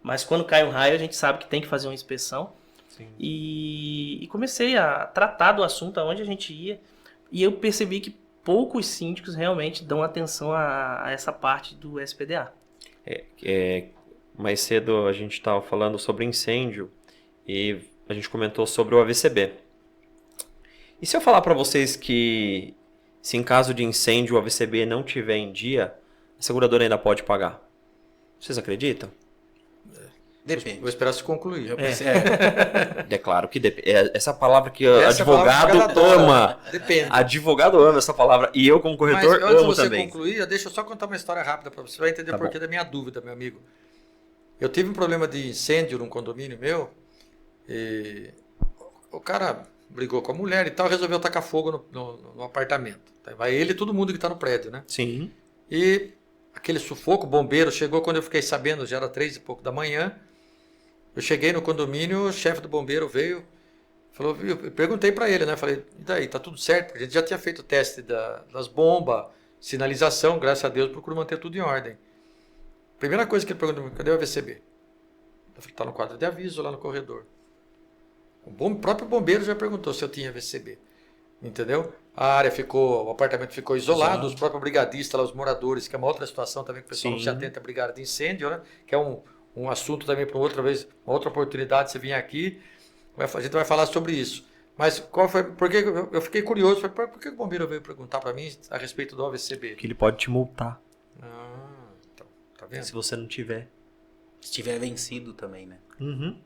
S4: mas quando cai um raio a gente sabe que tem que fazer uma inspeção.
S3: Sim.
S4: E comecei a tratar do assunto aonde a gente ia. E eu percebi que poucos síndicos realmente dão atenção a essa parte do SPDA.
S3: Mais cedo a gente estava falando sobre incêndio e a gente comentou sobre o AVCB. E se eu falar para vocês que se em caso de incêndio o AVCB não tiver em dia, a seguradora ainda pode pagar? Vocês acreditam?
S2: Depende.
S1: Vou esperar se concluir.
S2: Eu pensei,
S3: É claro que depende. Essa palavra que
S1: Essa
S3: advogado
S1: palavra que ela adora.
S3: ama.
S1: Depende.
S3: Advogado ama essa palavra. E eu, como
S1: Mas
S3: corretor,
S1: antes de
S3: amo
S1: você
S3: também.
S1: concluir, deixa eu só contar uma história rápida para você, vai entender
S3: Tá
S1: o porquê da minha dúvida, meu amigo. Eu tive um problema de incêndio num condomínio meu, e o cara brigou com a mulher e tal, resolveu tacar fogo no apartamento. Vai ele e todo mundo que está no prédio, né?
S3: Sim.
S1: E aquele sufoco, o bombeiro chegou, quando eu fiquei sabendo, já era 3 e pouco da manhã. Eu cheguei no condomínio, o chefe do bombeiro veio, falou, eu perguntei para ele, né? Falei, e daí, tá tudo certo? Porque a gente já tinha feito o teste das bombas, sinalização, graças a Deus, procuro manter tudo em ordem. Primeira coisa que ele perguntou, cadê o AVCB? Eu falei, tá no quadro de aviso lá no corredor. O próprio bombeiro já perguntou se eu tinha AVCB. Entendeu? O apartamento ficou isolado, os próprios brigadistas, lá, os moradores, que é uma outra situação também que o pessoal não se atenta à brigada de incêndio, né? Que é um assunto também para outra vez, uma outra oportunidade, você vir aqui, a gente vai falar sobre isso. Mas qual foi? Porque eu fiquei curioso, falei, por que o bombeiro veio perguntar para mim a respeito do AVCB?
S3: Que ele pode te multar
S1: Então, tá vendo?
S3: se você não tiver.
S2: se tiver vencido também, né?
S3: Uhum.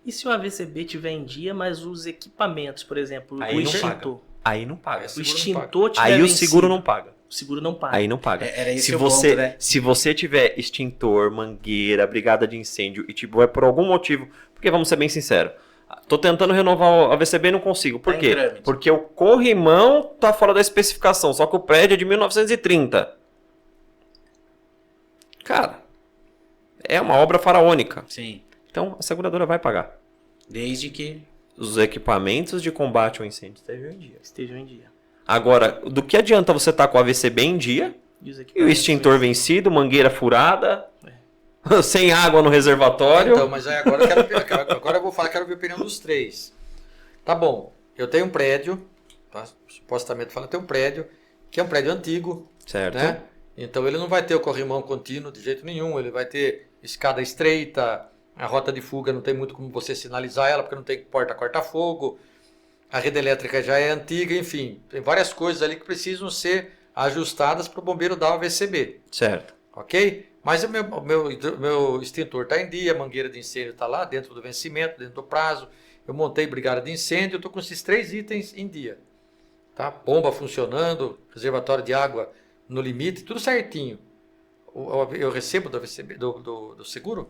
S4: E se o AVCB tiver em dia, mas os equipamentos, por exemplo,
S3: Aí
S4: o
S3: não
S4: extintor.
S3: Aí não paga.
S4: O
S1: Seguro não
S4: extintor tiver
S3: Aí o
S4: vencido,
S3: seguro não paga.
S4: O seguro não paga.
S3: Aí não paga.
S2: Era esse
S3: se
S2: o
S3: você,
S2: ponto, né?
S3: se você tiver extintor, mangueira, brigada de incêndio e tipo, é por algum motivo, porque vamos ser bem sinceros, tô tentando renovar o AVCB e não consigo. Por
S2: Tá em
S3: quê?
S2: trâmite.
S3: Porque o corrimão tá fora da especificação, só que o prédio é de 1930. Cara, é uma obra faraônica.
S2: Sim.
S3: Então a seguradora vai pagar.
S2: Desde que...
S3: Os equipamentos de combate ao incêndio estejam em dia.
S4: Estejam em dia.
S3: Agora, do que adianta você estar com o AVCB em dia
S4: E os
S3: e o
S4: equipamentos
S3: extintor vencido, mangueira furada, sem água no reservatório?
S1: Então, mas aí agora agora eu vou falar, quero ver a opinião dos três. Tá bom, eu tenho um prédio, tá? Supostamente fala, eu tenho um prédio, que é um prédio antigo,
S3: Certo.
S1: né? Então ele não vai ter o corrimão contínuo de jeito nenhum, ele vai ter escada estreita, a rota de fuga não tem muito como você sinalizar ela, porque não tem porta corta-fogo, a rede elétrica já é antiga, enfim, tem várias coisas ali que precisam ser ajustadas para o bombeiro dar o AVCB,
S3: Certo.
S1: ok? Mas o meu extintor está em dia, a mangueira de incêndio está lá, dentro do vencimento, dentro do prazo, eu montei brigada de incêndio, eu estou com esses 3 itens em dia, tá? Bomba funcionando, reservatório de água no limite, tudo certinho. Eu recebo do AVCB, do seguro?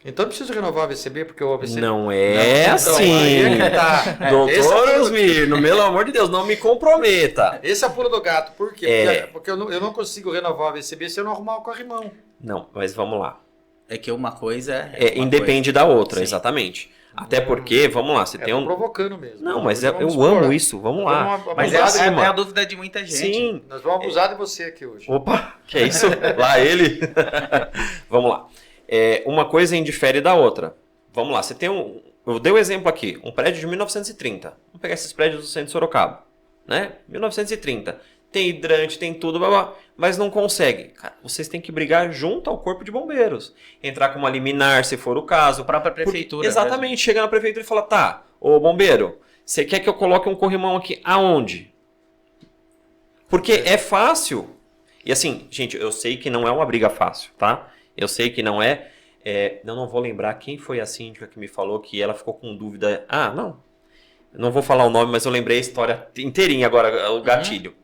S1: Então eu preciso renovar o AVCB, porque o AVCB...
S3: Não é
S1: Então,
S3: assim.
S1: aí é que tá.
S3: Doutor Osmir, pelo amor de Deus, não me comprometa.
S1: Esse é o pulo do gato, por quê?
S3: É.
S1: Porque eu não consigo renovar o AVCB se eu não arrumar o corrimão.
S3: Não, mas vamos lá.
S2: É que uma coisa
S3: Independe da outra,
S2: Sim.
S3: exatamente. Até porque, vamos lá, você tem
S1: Tô
S3: um...
S1: provocando mesmo.
S3: Não, mas
S1: Hoje vamos
S3: eu amo
S1: explorar.
S3: isso, vamos lá.
S1: Vamos
S2: Mas
S1: abusar
S2: é
S1: de-
S2: a dúvida de muita gente.
S3: Sim.
S1: Nós vamos abusar de você aqui hoje.
S3: Opa, que é isso? Lá ele. Vamos lá. Uma coisa indifere da outra. Vamos lá, você tem eu dei o exemplo aqui, um prédio de 1930. Vamos pegar esses prédios do centro de Sorocaba, né? 1930. tem hidrante, tem tudo, blá, blá, mas não consegue. Cara, vocês têm que brigar junto ao corpo de bombeiros. Entrar com uma liminar, se for o caso.
S2: A própria prefeitura.
S3: Exatamente, chegar na prefeitura e falar, tá, ô bombeiro, você quer que eu coloque um corrimão aqui aonde? Porque é fácil. E assim, gente, eu sei que não é uma briga fácil, tá? Eu sei que não é. Eu não vou lembrar quem foi a síndica que me falou que ela ficou com dúvida. Não. Eu não vou falar o nome, mas eu lembrei a história inteirinha agora, o gatilho.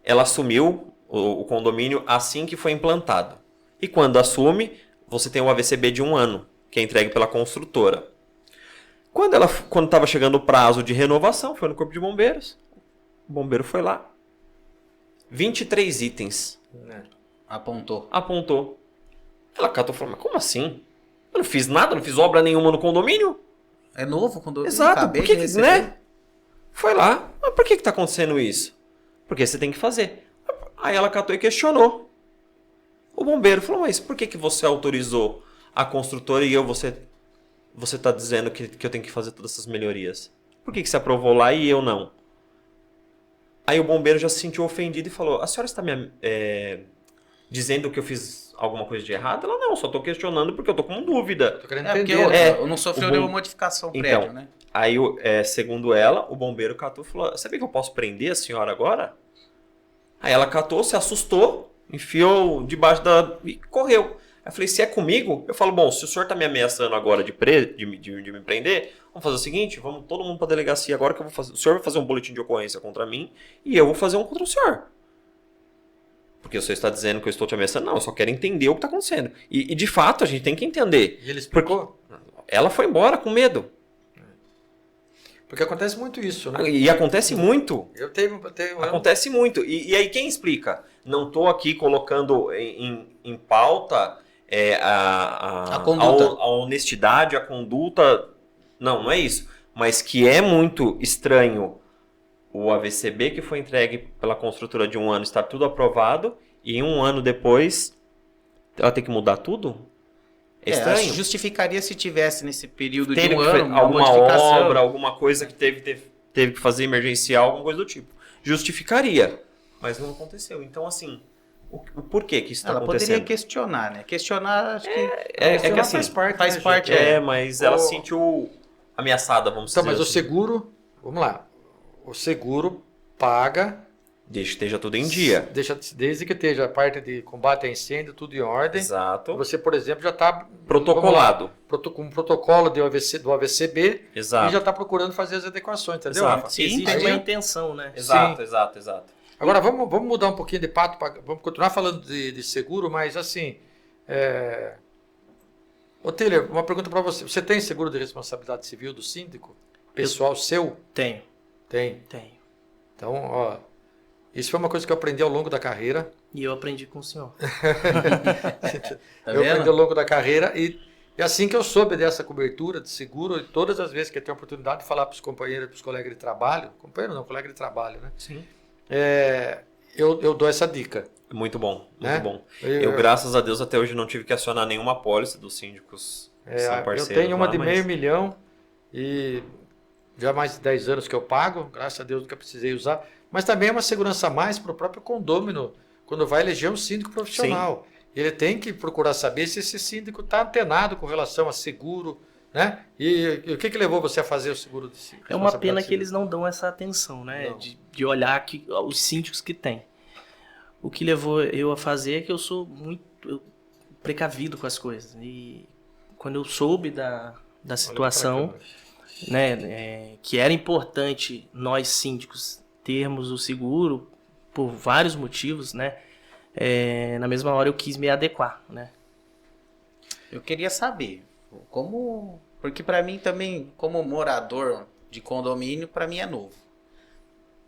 S3: Ela assumiu o condomínio assim que foi implantado. E quando assume, você tem um AVCB de 1 ano, que é entregue pela construtora. Quando estava chegando o prazo de renovação, foi no Corpo de Bombeiros. O bombeiro foi lá. 23 itens. Apontou. Ela catou e falou, mas como assim? Eu não fiz nada, não fiz obra nenhuma no condomínio.
S2: É novo o condomínio?
S3: Exato, por que, né? Foi lá, mas por que está acontecendo isso? Porque você tem que fazer. Aí ela catou e questionou. O bombeiro falou, mas por que você autorizou a construtora e você está dizendo que eu tenho que fazer todas essas melhorias? Por que você aprovou lá e eu não? Aí o bombeiro já se sentiu ofendido e falou, a senhora está me dizendo que eu fiz alguma coisa de errado? Ela, não, só estou questionando porque eu estou com dúvida.
S1: Tô querendo
S2: Porque
S1: entender.
S2: eu não sofreu nenhuma modificação prévia, né?
S3: Aí, segundo ela, o bombeiro catou e falou, sabia que eu posso prender a senhora agora? Aí ela catou, se assustou, enfiou debaixo e correu. Aí eu falei, se é comigo, eu falo, bom, se o senhor está me ameaçando agora de me prender, vamos fazer o seguinte, vamos todo mundo para a delegacia agora que eu vou fazer. O senhor vai fazer um boletim de ocorrência contra mim e eu vou fazer um contra o senhor. Porque o senhor está dizendo que eu estou te ameaçando. Não, eu só quero entender o que está acontecendo. E de fato, a gente tem que entender.
S1: E ele explicou?
S3: Ela foi embora com medo.
S1: Porque acontece muito isso, né?
S3: E acontece muito.
S1: Eu tenho
S3: Acontece muito. E aí quem explica? Não estou aqui colocando em pauta
S2: A conduta.
S3: a honestidade, a conduta. Não é isso. Mas que é muito estranho o AVCB que foi entregue pela construtora de 1 ano estar tudo aprovado e 1 ano depois ela tem que mudar tudo? É estranho.
S2: Justificaria se tivesse nesse período
S3: Teve
S2: de 1
S3: que
S2: ano
S3: alguma
S2: modificação.
S3: obra, alguma coisa que teve que fazer emergencial, alguma coisa do tipo. Justificaria, mas não aconteceu. Então, assim, o porquê que isso está
S2: Ela
S3: acontecendo?
S2: poderia questionar, né? Questionar, acho que...
S3: É que assim,
S2: faz parte.
S3: mas ela se sentiu ameaçada, vamos
S1: Então,
S3: dizer
S1: mas o
S3: assim.
S1: seguro, vamos lá. O seguro paga.
S3: Desde que esteja tudo em dia.
S1: Desde que esteja a parte de combate a incêndio, tudo em ordem.
S3: Exato.
S1: Você, por exemplo, já está
S3: Protocolado.
S1: com um protocolo do AVCB
S3: Exato.
S1: e já está procurando fazer as adequações, entendeu,
S3: Exato.
S1: Rafa?
S4: Se
S2: Sim,
S4: existe
S2: entendi.
S4: uma intenção, né?
S3: Exato, exato.
S1: Agora, vamos mudar um pouquinho de pato, vamos continuar falando de seguro, mas assim... Ô, Tiller, uma pergunta para você. Você tem seguro de responsabilidade civil do síndico? Pessoal seu?
S4: Tenho.
S1: Tem.
S4: Tenho.
S1: Então, ó, isso foi uma coisa que eu aprendi ao longo da carreira.
S4: E eu aprendi com o senhor.
S2: Tá
S1: Eu
S2: vendo?
S1: aprendi ao longo da carreira e assim que eu soube dessa cobertura de seguro, e todas as vezes que eu tenho a oportunidade de falar para os companheiros, para os colegas de trabalho, companheiro não, colega de trabalho, né?
S3: Sim.
S1: Eu dou essa dica.
S3: Muito bom, muito
S1: Né?
S3: bom. Eu, graças a Deus, até hoje não tive que acionar nenhuma apólice dos síndicos que são
S1: Eu
S3: parceiros
S1: tenho uma
S3: lá,
S1: de
S3: mas-
S1: $500 mil e já há mais de 10 anos que eu pago, graças a Deus nunca precisei usar, mas também é uma segurança a mais para o próprio condômino, quando vai eleger um síndico profissional. Ele tem que procurar saber se esse síndico está antenado com relação a seguro, né? E o que levou você a fazer o seguro de
S4: É uma pena que eles não dão essa atenção, né?
S1: Não.
S4: De olhar os síndicos que tem. O que levou eu a fazer é que eu sou muito precavido com as coisas. E quando eu soube da situação, né, que era importante nós síndicos termos o seguro por vários motivos, né? Na mesma hora eu quis me adequar, né?
S2: Eu queria saber, como... Porque para mim também, como morador de condomínio, para mim é novo.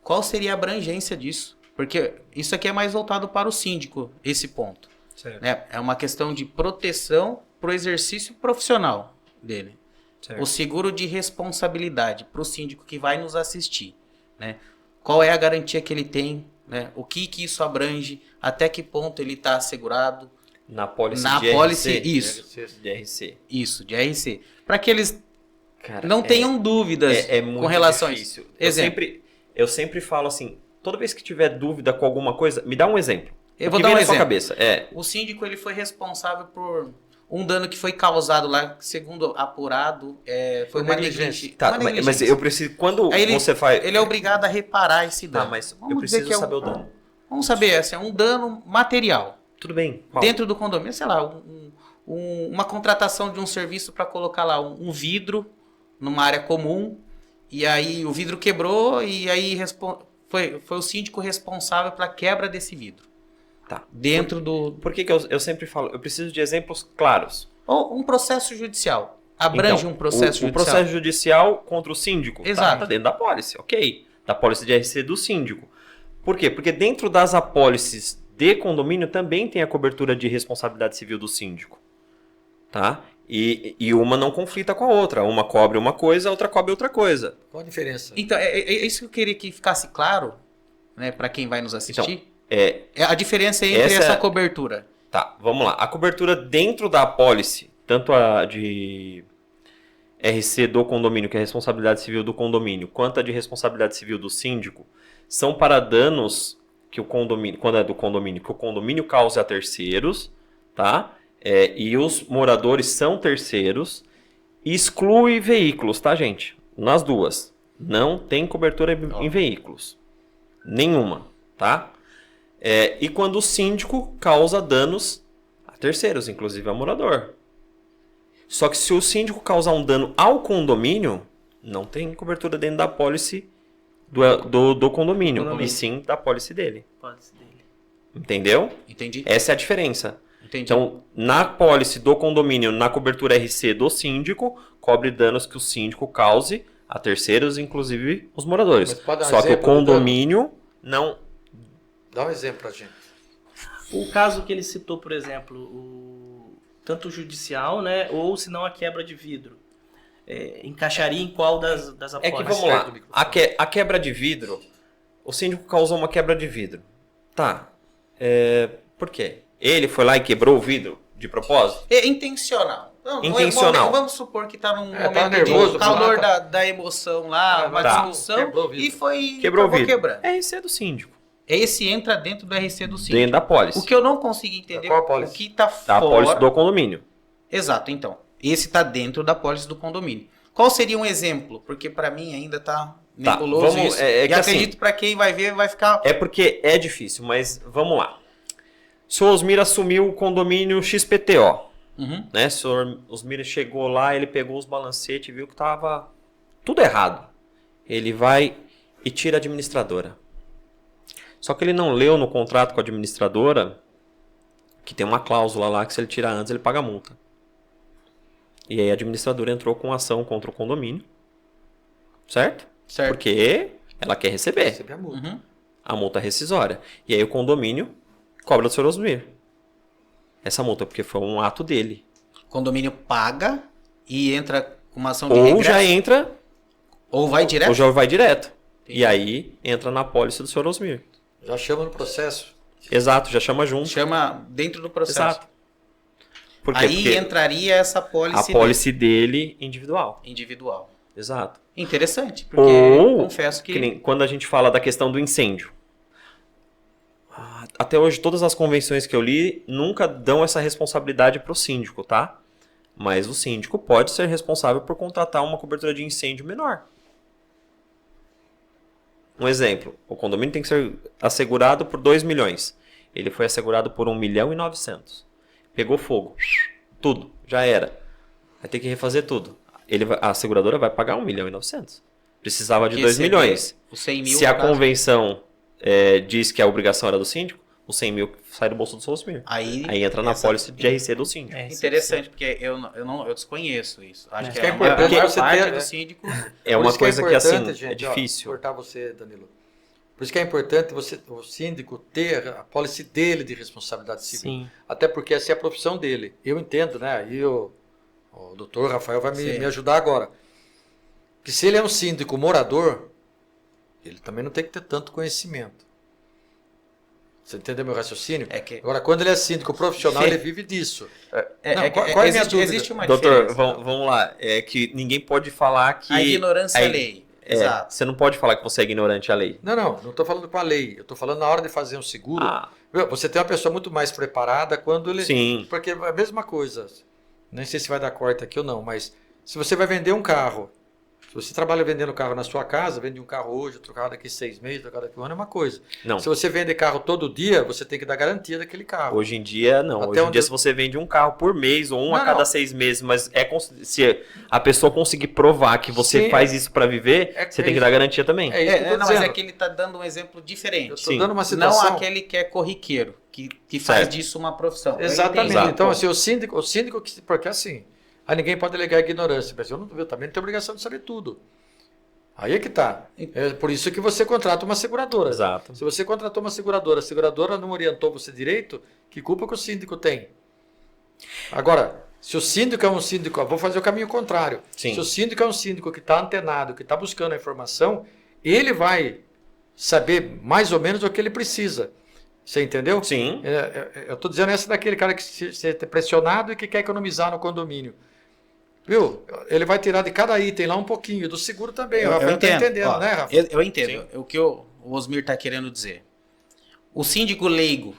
S2: Qual seria a abrangência disso? Porque isso aqui é mais voltado para o síndico, esse ponto.
S3: Certo.
S2: Né? É uma questão de proteção para o exercício profissional dele.
S3: Certo.
S2: O seguro de responsabilidade para o síndico que vai nos assistir. Né? Qual é a garantia que ele tem? Né? O que isso abrange? Até que ponto ele está assegurado?
S3: Na apólice
S2: Na
S3: de
S2: apólice,
S3: RC.
S2: isso.
S3: De RC.
S2: Isso, de RC. Para que eles
S3: Cara,
S2: não tenham dúvidas
S3: muito
S2: com relação
S3: difícil.
S2: a isso. Exemplo.
S3: Eu sempre falo assim, Toda vez que tiver dúvida com alguma coisa, me dá um exemplo.
S2: Eu
S3: O
S2: vou
S3: que
S2: dar
S3: vem
S2: um
S3: na sua
S2: exemplo.
S3: cabeça.
S2: O síndico ele foi responsável por um dano que foi causado lá, segundo apurado, foi uma negligência.
S3: Tá,
S2: uma
S3: mas
S2: negligência.
S3: eu preciso... Quando
S2: Aí
S3: você faz...
S2: Ele é obrigado a reparar esse
S3: Tá,
S2: dano.
S3: mas
S2: Vamos
S3: eu
S2: dizer
S3: preciso
S2: que
S3: saber o dano.
S2: Vamos saber, assim, é um dano material.
S3: Tudo bem. Qual?
S2: Dentro do condomínio, sei lá, uma contratação de um serviço para colocar lá um vidro numa área comum, e aí o vidro quebrou, e aí foi o síndico responsável pela quebra desse vidro.
S3: Tá.
S2: Dentro do...
S3: Por que eu sempre falo? Eu preciso de exemplos claros.
S2: Ou um processo judicial. Abrange
S3: Então,
S2: um processo judicial.
S3: O processo judicial contra o síndico.
S2: Exato.
S3: Tá dentro da apólice, ok. Da apólice de RC do síndico. Por quê? Porque dentro das apólices de condomínio também tem a cobertura de responsabilidade civil do síndico. Tá? E uma não conflita com a outra. Uma cobre uma coisa, a outra cobre outra coisa.
S1: Qual a diferença?
S2: Então, é isso que eu queria que ficasse claro, né, para quem vai nos assistir.
S3: Então,
S2: A diferença entre essa cobertura.
S3: Tá, vamos lá. A cobertura dentro da apólice, tanto a de RC do condomínio, que é a responsabilidade civil do condomínio, quanto a de responsabilidade civil do síndico, são para danos que o condomínio, quando é do condomínio, que o condomínio cause a terceiros, tá? E os moradores são terceiros, exclui veículos, tá, gente? Nas duas. Não tem cobertura em veículos. Nenhuma, tá? E quando o síndico causa danos a terceiros, inclusive ao morador. Só que se o síndico causar um dano ao condomínio, não tem cobertura dentro da apólice do condomínio, e sim da apólice dele. Entendeu?
S2: Entendi.
S3: Essa é a diferença.
S2: Entendi.
S3: Então, na apólice do condomínio, na cobertura RC do síndico, cobre danos que o síndico cause a terceiros, inclusive os moradores.
S1: Mas pode dar um
S3: Só que o
S1: exemplo do
S3: condomínio não...
S1: Dá um exemplo pra gente.
S4: O caso que ele citou, por exemplo, tanto o judicial, né, ou se não a quebra de vidro, encaixaria em qual das
S3: É que
S4: apólices?
S3: vamos lá, a quebra de vidro, o síndico causou uma quebra de vidro. Tá, por quê? Ele foi lá e quebrou o vidro de propósito?
S2: É intencional. Não,
S3: Intencional.
S2: Vamos supor que tá num momento
S1: tá nervoso,
S2: de calor
S1: tá.
S2: da emoção lá, uma
S3: Tá.
S2: discussão,
S1: Quebrou o vidro.
S2: e foi
S3: Quebrou o
S2: acabou
S3: vidro.
S2: quebrando.
S3: RC é do síndico,
S2: Esse entra dentro do RC do síndico.
S3: dentro da apólice.
S2: O que eu não consigo entender,
S1: Qual apólice?
S2: o que tá
S3: Da apólice
S2: fora...
S3: do condomínio.
S2: Exato, então. Esse tá dentro da apólice do condomínio. Qual seria um exemplo? Porque para mim ainda tá nebuloso
S3: vamos-
S2: isso.
S3: é
S2: e
S3: que
S2: acredito
S3: assim-
S2: para quem vai ver vai ficar...
S3: É porque é difícil, mas vamos lá. O senhor Osmir assumiu o condomínio XPTO.
S2: Uhum.
S3: Né? O senhor Osmir chegou lá, ele pegou os balancetes e viu que tava tudo errado. Ele vai e tira a administradora. Só que ele não leu no contrato com a administradora que tem uma cláusula lá que se ele tirar antes ele paga multa. E aí a administradora entrou com ação contra o condomínio. Certo?
S2: Certo.
S3: Porque ela quer receber
S1: Receber a multa.
S2: Uhum.
S3: a multa rescisória. E aí o condomínio cobra do senhor Osmir essa multa, porque foi um ato dele.
S2: O condomínio paga e entra com uma ação de
S3: Ou
S2: regresso.
S3: já entra,
S2: Ou vai direto.
S3: ou já vai direto.
S2: Entendi.
S3: E aí entra na apólice do senhor Osmir.
S1: Já chama no processo.
S3: Exato, já chama junto.
S2: Chama dentro do processo.
S3: Exato. Por quê?
S2: Aí
S3: Porque
S2: entraria essa
S3: a
S2: apólice
S3: apólice dele individual.
S2: individual.
S3: Exato.
S2: Interessante, porque
S3: Ou,
S2: confesso que...
S3: nem quando a gente fala da questão do incêndio. Até hoje, todas as convenções que eu li nunca dão essa responsabilidade para o síndico, tá? Mas o síndico pode ser responsável por contratar uma cobertura de incêndio menor. Um exemplo, o condomínio tem que ser assegurado por 2 milhões. Ele foi assegurado por 1.900.000. Pegou fogo. Tudo, já era. Vai ter que refazer tudo. A seguradora vai pagar 1.900.000. Precisava de 2
S2: receber
S3: milhões.
S2: Os 100 mil,
S3: Se a
S2: no caso.
S3: convenção diz que a obrigação era do síndico, os 100 mil sai do bolso do Sosmir.
S2: Aí
S3: Aí entra na
S2: essa-
S3: apólice de RC do síndico.
S2: Interessante, porque eu desconheço isso. Acho que
S1: que é
S2: a
S1: importante
S2: maior
S1: você
S2: parte
S1: ter,
S2: do
S1: né?
S2: síndico...
S3: É
S1: Por
S3: uma
S1: isso
S3: coisa que, assim,
S1: importante,
S3: é
S1: gente, ó,
S3: difícil.
S1: cortar você, Danilo. Por isso que é importante o síndico ter a apólice dele de responsabilidade civil.
S4: Sim.
S1: Até porque essa é a profissão dele. Eu entendo, né? Aí o doutor Rafael vai
S2: Sim.
S1: me ajudar agora. Que se ele é um síndico morador, ele também não tem que ter tanto conhecimento. Você entendeu meu raciocínio?
S2: É que-
S1: Agora, quando ele é síndico profissional,
S2: Sim.
S1: ele vive disso. Não, qual é a minha
S2: existe,
S1: dúvida?
S2: existe uma
S3: Doutor,
S2: diferença.
S3: vamos lá. É que ninguém pode falar que...
S2: A ignorância
S3: a-
S2: é lei. Exato.
S3: Você não pode falar que você é ignorante à lei.
S1: Não estou falando com a lei. Eu estou falando na hora de fazer um seguro. Você tem uma pessoa muito mais preparada quando ele...
S3: Sim.
S1: Porque é a mesma coisa. Nem sei se vai dar corte aqui ou não, mas se você vai vender um carro, se você trabalha vendendo carro na sua casa, vende um carro hoje, outro carro daqui 6 meses, outro carro daqui 1 ano, é uma coisa.
S3: Não.
S1: Se você vende carro todo dia, você tem que dar garantia daquele carro.
S3: Hoje em dia, não.
S1: Até
S3: Hoje em
S1: onde
S3: dia,
S1: eu-
S3: se você vende um carro por mês ou um a
S1: Não,
S3: cada
S1: não.
S3: 6 meses, mas se a pessoa conseguir provar que você
S1: Sim,
S3: faz isso para viver, você tem que
S1: isso.
S3: dar garantia também.
S1: É isso que eu tô
S2: Não,
S1: dizendo.
S2: mas é que ele tá dando um exemplo diferente.
S1: Eu estou
S3: Sim.
S1: dando uma
S2: Não
S1: situação...
S2: aquele que é corriqueiro, que faz
S3: Certo.
S2: disso uma profissão. Eu
S1: Exatamente.
S2: entendo.
S1: Então, assim, o síndico porque assim, aí ninguém pode alegar ignorância, mas eu também não tenho obrigação de saber tudo. Aí é que tá. É por isso que você contrata uma seguradora.
S3: Exato.
S1: Se você contratou uma seguradora, a seguradora não orientou você direito, que culpa que o síndico tem? Agora, se o síndico é um síndico, vou fazer o caminho contrário.
S3: Sim.
S1: Se o síndico é um síndico que está antenado, que está buscando a informação, ele vai saber mais ou menos o que ele precisa. Você entendeu?
S3: Sim.
S1: Eu estou dizendo essa daquele cara que se é pressionado e que quer economizar no condomínio. Viu? Ele vai tirar de cada item lá um pouquinho, do seguro também. O Rafael tá entendendo,
S2: Ó,
S1: né, Rafa?
S2: eu entendo. O que o Osmir está querendo dizer. O síndico leigo,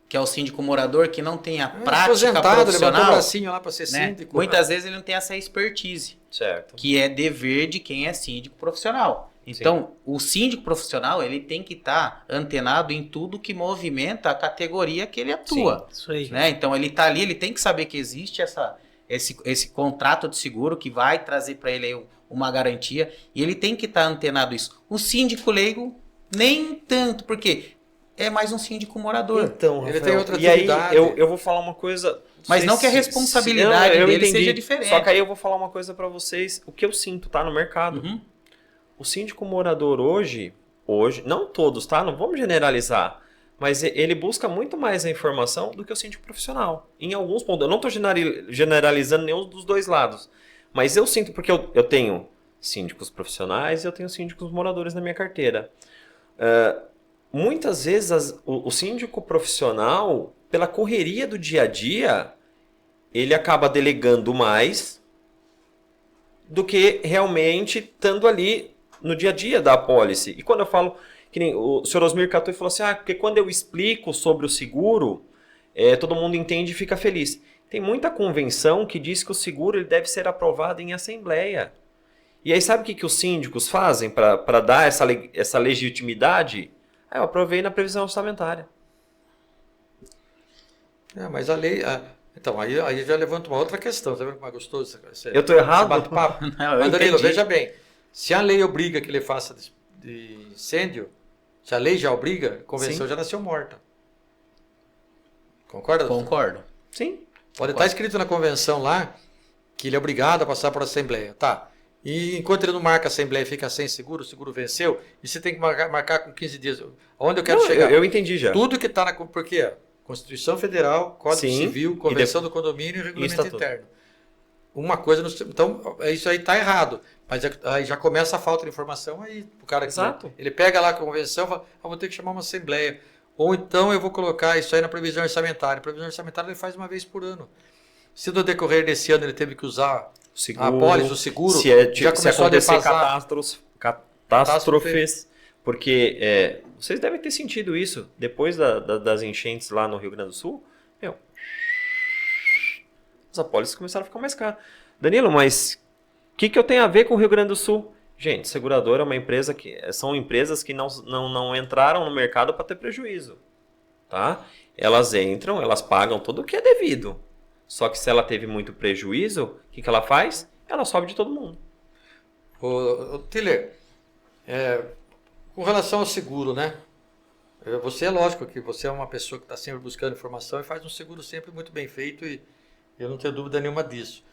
S2: que é o síndico morador, que não tem a prática
S1: Aposentado, levantou o
S2: profissional,
S1: bracinho lá para ser
S2: né?
S1: síndico.
S2: Muitas vezes ele não tem essa expertise,
S3: Certo.
S2: que é dever de quem é síndico profissional. Então, o síndico profissional, ele tem que estar antenado em tudo que movimenta a categoria que ele atua.
S4: Isso aí.
S2: Né? Então, ele está ali, ele tem que saber que existe esse contrato de seguro que vai trazer para ele aí uma garantia, e ele tem que estar antenado isso. O síndico leigo, nem tanto, porque é mais um síndico morador.
S3: Então,
S1: Ele
S3: Rafael,
S1: tem outra
S3: e aí
S1: atividade.
S3: eu vou falar uma coisa...
S2: Mas não que a responsabilidade
S3: eu
S2: dele
S3: entendi.
S2: seja diferente.
S3: Só que aí eu vou falar uma coisa pra vocês, o que eu sinto, tá, no mercado.
S2: Uhum.
S3: O síndico morador hoje, não todos, tá? Não vamos generalizar, mas ele busca muito mais a informação do que o síndico profissional. Em alguns pontos, eu não estou generalizando nenhum dos dois lados, mas eu sinto, porque eu tenho síndicos profissionais e eu tenho síndicos moradores na minha carteira. Muitas vezes o síndico profissional, pela correria do dia a dia, ele acaba delegando mais do que realmente estando ali no dia a dia da apólice. E quando eu falo, que nem o senhor Osmir catou e falou assim, porque quando eu explico sobre o seguro, todo mundo entende e fica feliz. Tem muita convenção que diz que o seguro ele deve ser aprovado em assembleia. E aí sabe o que os síndicos fazem para dar essa legitimidade? Eu aprovei na previsão orçamentária.
S1: Mas a lei... Então, aí já levanta uma outra questão. Tá vendo como é gostoso?
S3: Eu tô errado?
S1: Bate-papo?
S2: Não, eu
S1: Mas, Danilo,
S2: entendi.
S1: veja bem. Se a lei obriga que ele faça de incêndio, se a lei já obriga, a convenção
S3: Sim.
S1: já nasceu morta. Concorda? doutor?
S2: Concordo.
S3: Sim.
S1: Pode estar escrito na convenção lá que ele é obrigado a passar por assembleia. Tá. E enquanto ele não marca a assembleia e fica sem seguro, o seguro venceu, e você tem que marcar com 15 dias. Onde eu quero
S3: Não,
S1: chegar?
S3: eu entendi já.
S1: Tudo que está na... Porque Constituição Federal, Código
S3: Sim.
S1: Civil, Convenção do Condomínio e Regulamento
S3: Estatuto.
S1: Interno. Uma coisa... Então, isso aí está errado. Mas aí já começa a falta de informação aí. O cara que
S3: Exato.
S1: ele pega lá a convenção e fala, vou ter que chamar uma assembleia. Ou então eu vou colocar isso aí na previsão orçamentária. A previsão orçamentária ele faz uma vez por ano. Se no decorrer desse ano ele teve que usar
S3: Seguro,
S1: a apólice, o seguro,
S3: se
S1: já começou a
S3: acontecer
S1: defasar.
S3: catástrofes, porque vocês devem ter sentido isso depois das enchentes lá no Rio Grande do Sul. As apólices começaram a ficar mais caras. Danilo, mas o que eu tenho a ver com o Rio Grande do Sul? Gente, seguradora é uma empresa são empresas que não entraram no mercado para ter prejuízo, tá? Elas entram, elas pagam tudo o que é devido. Só que se ela teve muito prejuízo, o que ela faz? Ela sobe de todo mundo.
S1: Ô, Tiller, com relação ao seguro, né? Você é lógico que você é uma pessoa que está sempre buscando informação e faz um seguro sempre muito bem feito e eu não tenho dúvida nenhuma disso.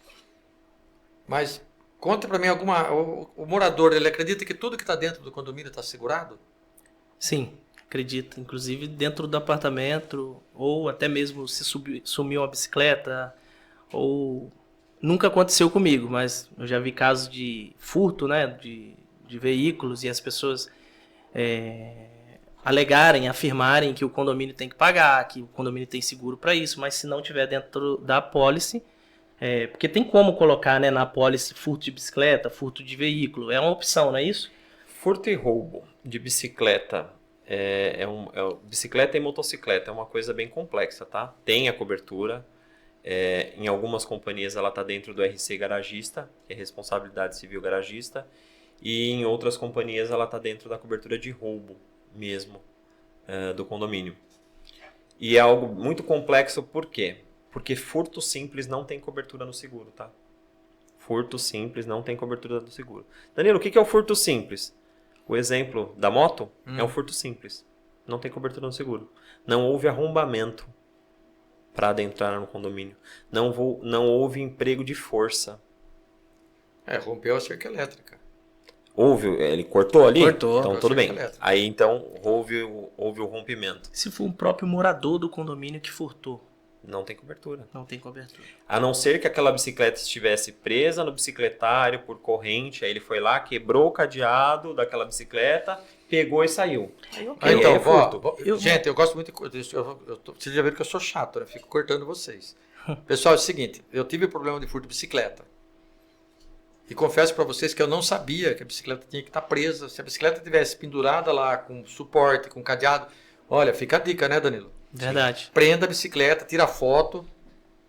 S1: Mas conta para mim o morador, ele acredita que tudo que está dentro do condomínio está segurado?
S4: Sim, acredito. Inclusive dentro do apartamento, ou até mesmo se sumiu uma bicicleta, ou... Nunca aconteceu comigo, mas eu já vi casos de furto, né, de veículos e as pessoas alegarem, afirmarem que o condomínio tem que pagar, que o condomínio tem seguro para isso, mas se não tiver dentro da apólice, Porque tem como colocar, né, na apólice furto de bicicleta, furto de veículo. É uma opção, não é isso?
S3: Furto e roubo de bicicleta, bicicleta e motocicleta é uma coisa bem complexa, tá? Tem a cobertura, em algumas companhias ela está dentro do RC garagista, que é responsabilidade civil garagista, e em outras companhias ela está dentro da cobertura de roubo mesmo, do condomínio. E é algo muito complexo, por quê? Porque furto simples não tem cobertura no seguro, tá? Furto simples não tem cobertura do seguro. Danilo, o que é o furto simples? O exemplo da moto é um furto simples. Não tem cobertura no seguro. Não houve arrombamento para adentrar no condomínio. Não houve emprego de força.
S1: Rompeu a cerca elétrica.
S3: Houve, ele cortou ali?
S2: Cortou.
S3: Então tudo bem. Aí então houve o rompimento.
S4: Se for um próprio morador do condomínio que furtou,
S3: Não tem cobertura.
S4: não tem cobertura.
S3: A não ser que aquela bicicleta estivesse presa no bicicletário por corrente, aí ele foi lá, quebrou o cadeado daquela bicicleta, pegou e saiu. Aí, ok,
S1: Então,
S3: é furto.
S1: gente, eu gosto muito de... Vocês já viram que eu sou chato, né? Fico cortando vocês. Pessoal, é o seguinte, eu tive problema de furto de bicicleta. E confesso para vocês que eu não sabia que a bicicleta tinha que estar presa. Se a bicicleta tivesse pendurada lá, com suporte, com cadeado... Olha, fica a dica, né, Danilo?
S4: Verdade.
S1: Prenda a bicicleta, tira foto,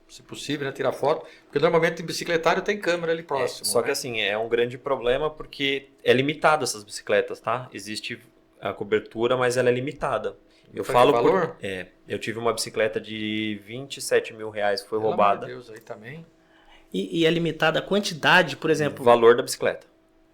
S1: se possível, né, tira foto, porque normalmente em bicicletário tem câmera ali próximo.
S3: Só
S1: né?
S3: que assim, é um grande problema porque é limitado essas bicicletas, tá? Existe a cobertura, mas ela é limitada. Eu
S1: Foi
S3: falo
S1: que valor?
S3: eu tive uma bicicleta de 27 mil reais que foi
S1: Pelo
S3: roubada.
S1: amor de Deus, aí também.
S4: E é limitada a quantidade, por
S3: O
S4: exemplo...
S3: valor da bicicleta.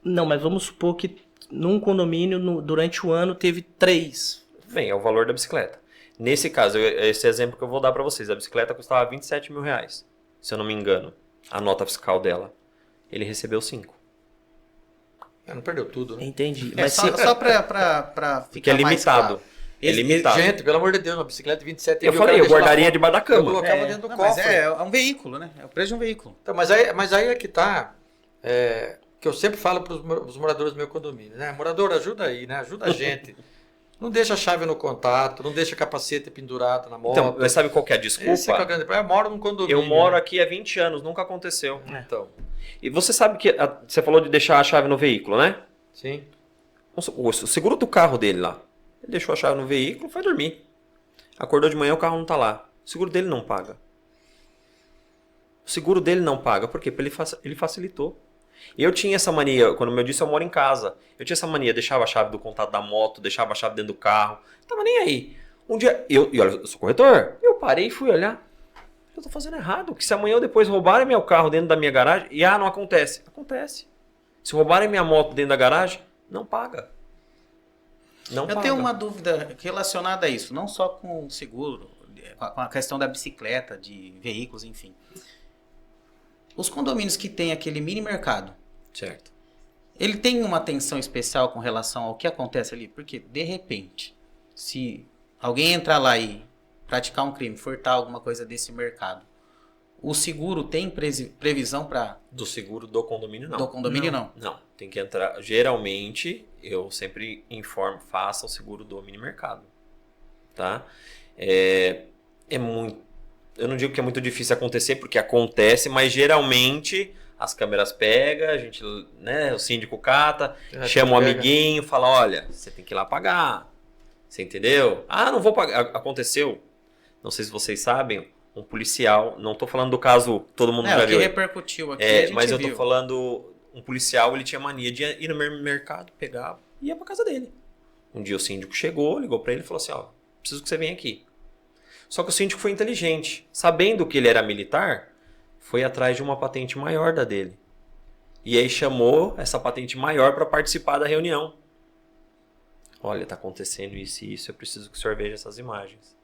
S4: Não, mas vamos supor que num condomínio, durante o ano, teve 3.
S3: Bem, é o valor da bicicleta. Nesse caso, esse exemplo que eu vou dar para vocês, a bicicleta custava 27 mil reais, se eu não me engano, a nota fiscal dela. Ele recebeu 5.
S1: Não perdeu tudo, né?
S4: Entendi.
S2: É,
S4: Mas
S2: só pra
S3: Porque
S2: ficar
S3: é
S2: mais
S3: limitado.
S2: claro.
S3: É limitado.
S1: Gente, pelo amor de Deus, uma bicicleta de 27
S3: Eu
S1: mil,
S3: falei,
S1: cara,
S3: eu
S1: deixa lá
S3: guardaria
S1: fora.
S3: debaixo da
S1: Eu
S3: cama.
S1: colocava dentro do
S2: Não, mas
S1: cofre.
S2: é um veículo, né? É o preço de um veículo.
S1: Então, mas aí é que tá, que eu sempre falo para os moradores do meu condomínio, né? Morador, ajuda aí, né? Ajuda a gente. Não deixa a chave no contato, não deixa capacete pendurado na moto.
S3: Então, mas sabe qual que é a
S1: Esse é que é o
S3: desculpa?
S1: grande problema. Eu moro num condomínio.
S3: Eu moro
S1: né?
S3: aqui há 20 anos, nunca aconteceu.
S1: Então,
S3: E você sabe que você falou de deixar a chave no veículo, né?
S1: sim.
S3: O seguro do carro dele lá. Ele deixou a chave no veículo, foi dormir. Acordou de manhã, o carro não tá lá. O seguro dele não paga. O seguro dele não paga. Por quê? Porque ele facilitou. Eu tinha essa mania, quando eu disse eu moro em casa. Eu tinha essa mania, deixava a chave do contato da moto, deixava a chave dentro do carro. Não tava nem aí. Um dia, e olha, eu sou corretor. Eu parei e fui olhar. Eu tô fazendo errado. Que se amanhã ou depois roubarem meu carro dentro da minha garagem, e não acontece. Acontece. Se roubarem minha moto dentro da garagem, não paga. Não
S2: Eu
S3: paga.
S2: tenho uma dúvida relacionada a isso, não só com o seguro, com a questão da bicicleta, de veículos, enfim. Os condomínios que tem aquele mini mercado,
S3: Certo.
S2: ele tem uma atenção especial com relação ao que acontece ali? Porque, de repente, se alguém entrar lá e praticar um crime, furtar alguma coisa desse mercado, o seguro tem previsão para...
S3: Do seguro do condomínio, não.
S2: Do condomínio, não.
S3: Não, tem que entrar. Geralmente, eu sempre informo, faça o seguro do mini mercado. Tá? É muito. Eu não digo que é muito difícil acontecer, porque acontece, mas geralmente as câmeras pegam, a gente, né, o síndico cata, chama um amiguinho, fala: olha, você tem que ir lá pagar. Você entendeu? Ah, não vou pagar. Aconteceu. Não sei se vocês sabem, um policial, não tô falando do caso, todo mundo já
S2: O que
S3: viu.
S2: repercutiu aqui, a gente
S3: Mas eu
S2: viu.
S3: tô falando, um policial, ele tinha mania de ir no mercado, pegava e ia pra casa dele. Um dia o síndico chegou, ligou pra ele e falou assim: ó, preciso que você venha aqui. Só que o síndico foi inteligente. Sabendo que ele era militar, foi atrás de uma patente maior da dele. E aí chamou essa patente maior para participar da reunião. Olha, tá acontecendo isso e isso, eu preciso que o senhor veja essas imagens.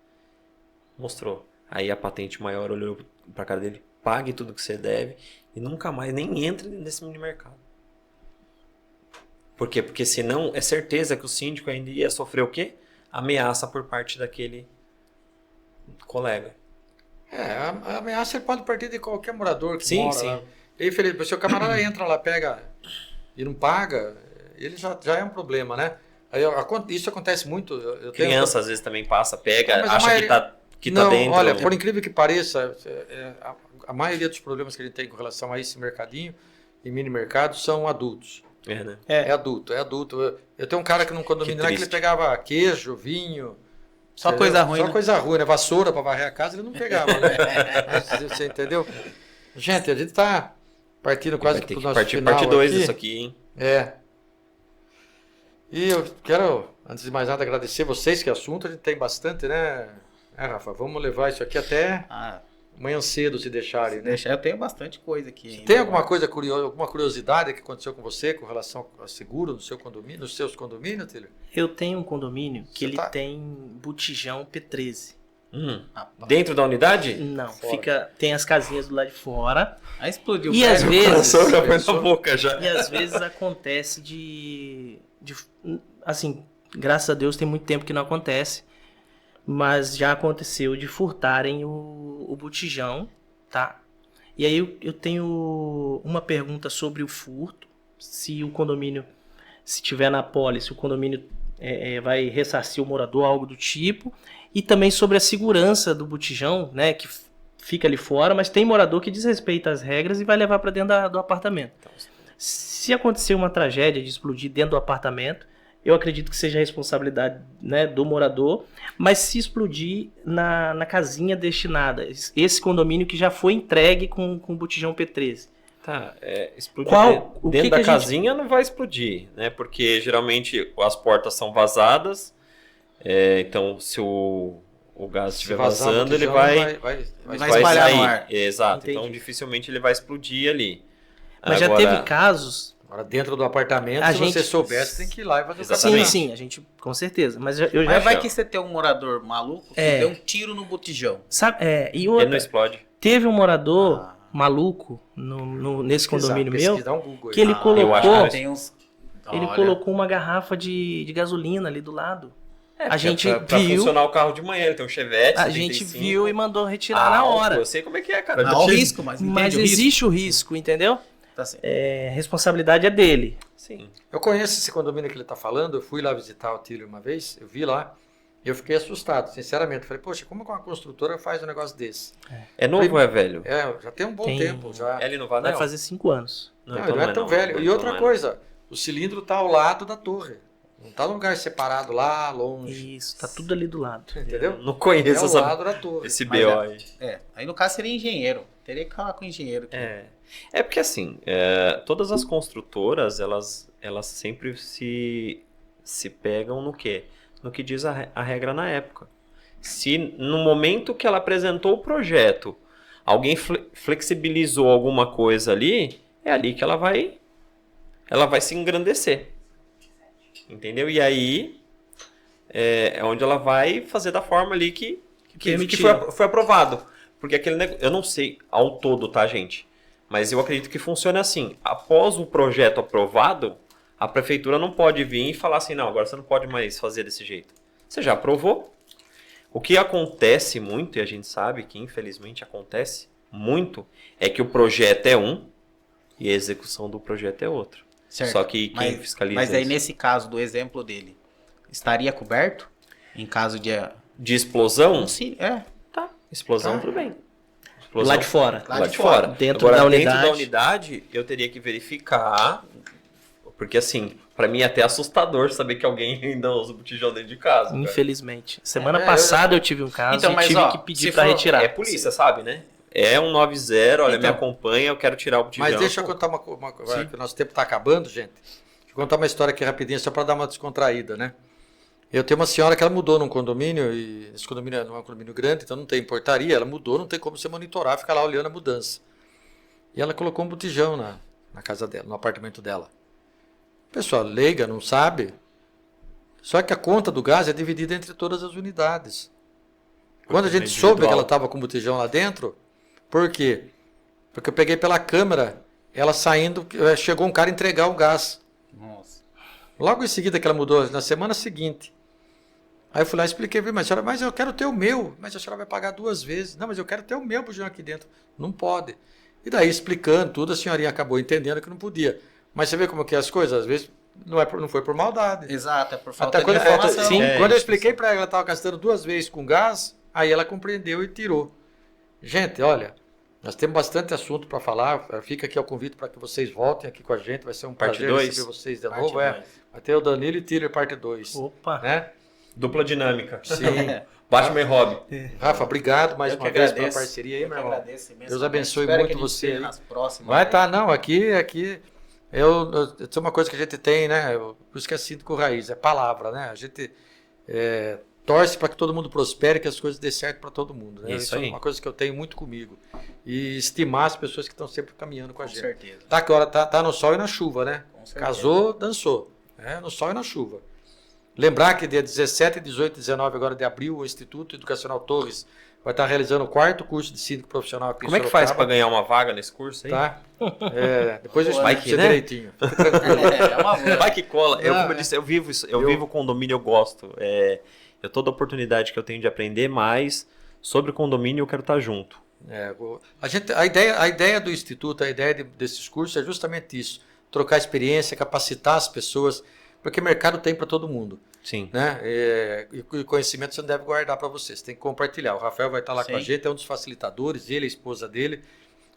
S3: Mostrou. Aí a patente maior olhou pra cara dele: pague tudo que você deve e nunca mais nem entre nesse mini mercado. Por quê? Porque senão é certeza que o síndico ainda ia sofrer o quê? Ameaça por parte daquele colega.
S1: A ameaça pode partir de qualquer morador que
S3: Sim,
S1: mora
S3: sim.
S1: lá. E aí, Felipe, se o camarada entra lá, pega e não paga, ele já é um problema, né? Aí, isso acontece muito. Eu tenho-
S3: Criança às vezes também passa, pega,
S1: Mas a
S3: acha
S1: maioria-
S3: que tá que está dentro.
S1: Olha, por incrível que pareça, a maioria dos problemas que a gente tem com relação a esse mercadinho e mini mercado são adultos.
S3: Né?
S1: É adulto. Eu tenho um cara que num condomínio lá que ele pegava queijo, vinho.
S2: Só coisa ruim,
S1: Só
S2: né?
S1: coisa ruim, né? Vassoura para varrer a casa ele não pegava, né? Você entendeu? Gente, a gente está partindo quase
S3: Vai
S1: que
S3: ter
S1: pro
S3: que
S1: nosso
S3: partir
S1: final
S3: parte 2
S1: aqui.
S3: disso aqui, hein?
S1: E eu quero, antes de mais nada, agradecer vocês, que assunto a gente tem bastante, né, Rafa? Vamos levar isso aqui até amanhã cedo, se deixarem, né?
S2: Eu tenho bastante coisa aqui ainda.
S1: Tem alguma coisa alguma curiosidade que aconteceu com você com relação a seguro no seu condomínio, nos seus condomínios, Tílio?
S4: Eu tenho um condomínio que
S1: Você
S4: ele tem botijão P13.
S3: Dentro da unidade?
S4: Não,
S1: Fora.
S4: tem as casinhas do lado de fora.
S2: Aí explodiu.
S4: E às vezes,
S3: Já foi na boca já.
S4: e às vezes acontece assim, graças a Deus tem muito tempo que não acontece, mas já aconteceu de furtarem o botijão, tá? E aí eu tenho uma pergunta sobre o furto, se o condomínio, se tiver na pólice, o condomínio vai ressarcir o morador, algo do tipo, e também sobre a segurança do botijão, né, que fica ali fora, mas tem morador que desrespeita as regras e vai levar para dentro do apartamento. Se acontecer uma tragédia de explodir dentro do apartamento, eu acredito que seja a responsabilidade, né, do morador, mas se explodir na casinha destinada, esse condomínio que já foi entregue com o botijão P13.
S3: Tá, explodir
S4: O
S3: dentro
S4: que
S3: da
S4: que a gente-
S3: casinha não vai explodir, né? Porque geralmente as portas são vazadas, então se o gás estiver
S1: vazar o
S3: vazando, ele
S1: botijão,
S3: vai
S2: vai espalhar
S3: sair.
S2: no ar.
S3: Exato,
S4: Entendi.
S3: então dificilmente ele vai explodir ali.
S4: Mas já
S3: Agora,
S4: teve casos.
S1: Agora, dentro do apartamento,
S4: A
S1: se
S4: gente-
S1: você soubesse, tem que ir lá e fazer o
S3: Exatamente.
S4: Sim, a gente, com certeza. Mas eu já
S2: Mas vai que você tem um morador maluco que
S4: É.
S2: deu um tiro no botijão.
S4: sabe, e
S3: ele
S4: outra,
S3: não explode.
S4: teve um morador maluco nesse condomínio meu,
S1: Pesquisar um Google aí.
S4: que ele
S3: eu acho
S4: colocou,
S3: que
S2: Tem uns...
S4: ele
S2: Olha,
S4: colocou uma garrafa de gasolina ali do lado. A gente
S3: pra
S4: viu,
S3: funcionar o carro de manhã, ele tem um Chevette,
S4: a gente
S3: 75.
S4: viu e mandou retirar na hora.
S3: Eu sei como é que é, cara.
S2: Há
S3: Já
S2: o
S3: tive-
S2: risco, mas
S4: Mas
S2: entende o risco?
S4: existe o risco, entendeu?
S2: Tá certo.
S4: A responsabilidade é dele.
S3: Sim.
S1: Eu conheço esse condomínio que ele está falando, eu fui lá visitar o Tílio uma vez, eu vi lá, e eu fiquei assustado, sinceramente. Eu falei, poxa, como que uma construtora faz um negócio desse?
S3: É novo ou é velho?
S1: Já tem um bom
S4: Tem-
S1: tempo, já.
S3: É ali no
S4: Vai
S3: Vanel?
S4: fazer 5 anos.
S1: Não,
S3: então
S1: não é tão velho. E
S3: então
S1: outra
S3: não é.
S1: coisa, o cilindro está ao lado da torre. Não está num lugar separado lá, longe.
S4: Isso, tá tudo ali do lado.
S1: Entendeu?
S3: Não
S1: É
S3: conheço
S1: ao lado da torre.
S3: esse
S2: Mas
S3: BO aí.
S2: Aí no caso seria engenheiro. Teria que falar com o engenheiro.
S3: É porque assim, todas as construtoras, elas sempre se pegam no quê? No que diz a regra na época. Se no momento que ela apresentou o projeto, alguém flexibilizou alguma coisa ali, é ali que ela vai se engrandecer. Entendeu? E aí é onde ela vai fazer da forma ali que foi aprovado. Porque aquele negócio, eu não sei ao todo, tá, gente? Mas eu acredito que funcione assim. Após o projeto aprovado, a prefeitura não pode vir e falar assim, não, agora você não pode mais fazer desse jeito. Você já aprovou. O que acontece muito, e a gente sabe que infelizmente acontece muito, é que o projeto é um e a execução do projeto é outro.
S2: Certo.
S3: Só que quem fiscaliza
S2: Mas aí
S3: isso?
S2: nesse caso do exemplo dele, estaria coberto? Em caso de...
S3: De explosão?
S2: Tá.
S3: Explosão, tudo bem. Explosão,
S4: Lá de fora.
S3: Lá de fora.
S4: Dentro
S3: Agora,
S4: da
S3: dentro
S4: unidade.
S3: da unidade, eu teria que verificar, porque assim, pra mim é até assustador saber que alguém ainda usa o botijão dentro de casa. cara.
S4: Infelizmente. Semana
S1: É,
S4: passada eu tive um caso
S2: Então,
S4: e
S2: mas,
S4: tive
S2: ó,
S4: que pedir
S2: se
S4: pra
S2: for-
S4: retirar.
S3: É polícia, sabe, né? É 190, olha, me
S2: Então.
S3: acompanha, eu quero tirar o botijão.
S1: Mas deixa eu contar uma coisa, que o nosso tempo está acabando, gente. Deixa eu contar uma história aqui rapidinho, só para dar uma descontraída, né? Eu tenho uma senhora que ela mudou num condomínio, e esse condomínio não é um condomínio grande, então não tem portaria, ela mudou, não tem como você monitorar, ficar lá olhando a mudança. E ela colocou um botijão na casa dela, no apartamento dela. Pessoal, leiga, não sabe. Só que a conta do gás é dividida entre todas as unidades. Quando a gente soube que ela estava com o botijão lá dentro, por quê? Porque eu peguei pela câmera, ela saindo, chegou um cara entregar o gás.
S2: Nossa.
S1: Logo em seguida que ela mudou, na semana seguinte. Aí eu fui lá e expliquei, mas senhora, mas eu quero ter o meu. Mas a senhora vai pagar 2 vezes. Não, mas eu quero ter o meu bujão aqui dentro. Não pode. E daí, explicando tudo, a senhorinha acabou entendendo que não podia. Mas você vê como que é as coisas? Às vezes não foi por maldade.
S2: Exato, é por falta
S1: Até
S2: de informação.
S1: quando eu expliquei para ela, ela estava gastando 2 vezes com gás, Aí ela compreendeu e tirou. Gente, olha, nós temos bastante assunto para falar. Fica aqui o convite para que vocês voltem aqui com a gente. Vai ser um
S3: Parte
S1: prazer
S3: 2?
S1: receber vocês de
S2: Parte
S1: novo.
S2: 2.
S1: Vai ter o Danilo e Tiller parte 2.
S4: Opa!
S1: Né?
S3: Dupla dinâmica.
S1: Sim.
S3: Batman e Robin.
S1: Rafa, obrigado mais
S2: Eu que
S1: uma vez pela
S2: agradeço.
S1: parceria aí,
S2: Eu
S1: meu
S2: que
S1: irmão.
S2: agradeço imensamente.
S1: Deus abençoe
S2: Espero
S1: muito
S2: que a gente
S1: você
S2: esteja
S1: aí.
S2: nas próximas.
S1: Vai
S2: aí.
S1: tá, não, aqui isso é uma coisa que a gente tem, né? Por isso que é Síndico Raiz, é palavra, né? A gente torce para que todo mundo prospere, que as coisas dê certo para todo mundo. Né?
S3: Isso
S1: É
S3: aí.
S1: uma coisa que eu tenho muito comigo. E estimar as pessoas que estão sempre caminhando com a
S2: Com
S1: gente.
S2: certeza.
S1: Tá agora, tá no sol e na chuva, né?
S2: Com certeza.
S1: Casou, dançou. No sol e na chuva. Lembrar que dia 17, 18 e 19 agora de abril, o Instituto Educacional Torres vai estar realizando o 4º curso de síndico profissional aqui
S3: Como é
S1: em
S3: que faz para
S1: Sorocaba,
S3: ganhar uma vaga nesse curso aí?
S1: tá? Depois eu
S3: Vai
S1: explico
S3: que,
S1: pra você
S3: né?
S1: direitinho. Fica tranquilo.
S2: É uma boa.
S3: Vai que cola.
S1: Não,
S3: Como eu disse, eu vivo condomínio, eu gosto. Toda oportunidade que eu tenho de aprender mais sobre condomínio, eu quero estar junto.
S1: A ideia do Instituto, a ideia desses cursos é justamente isso. Trocar experiência, capacitar as pessoas, porque mercado tem para todo mundo.
S3: Sim.
S1: Né? E conhecimento você não deve guardar para você, você tem que compartilhar. O Rafael vai estar lá com a
S2: Sim.
S1: gente, é um dos facilitadores, ele, a esposa dele.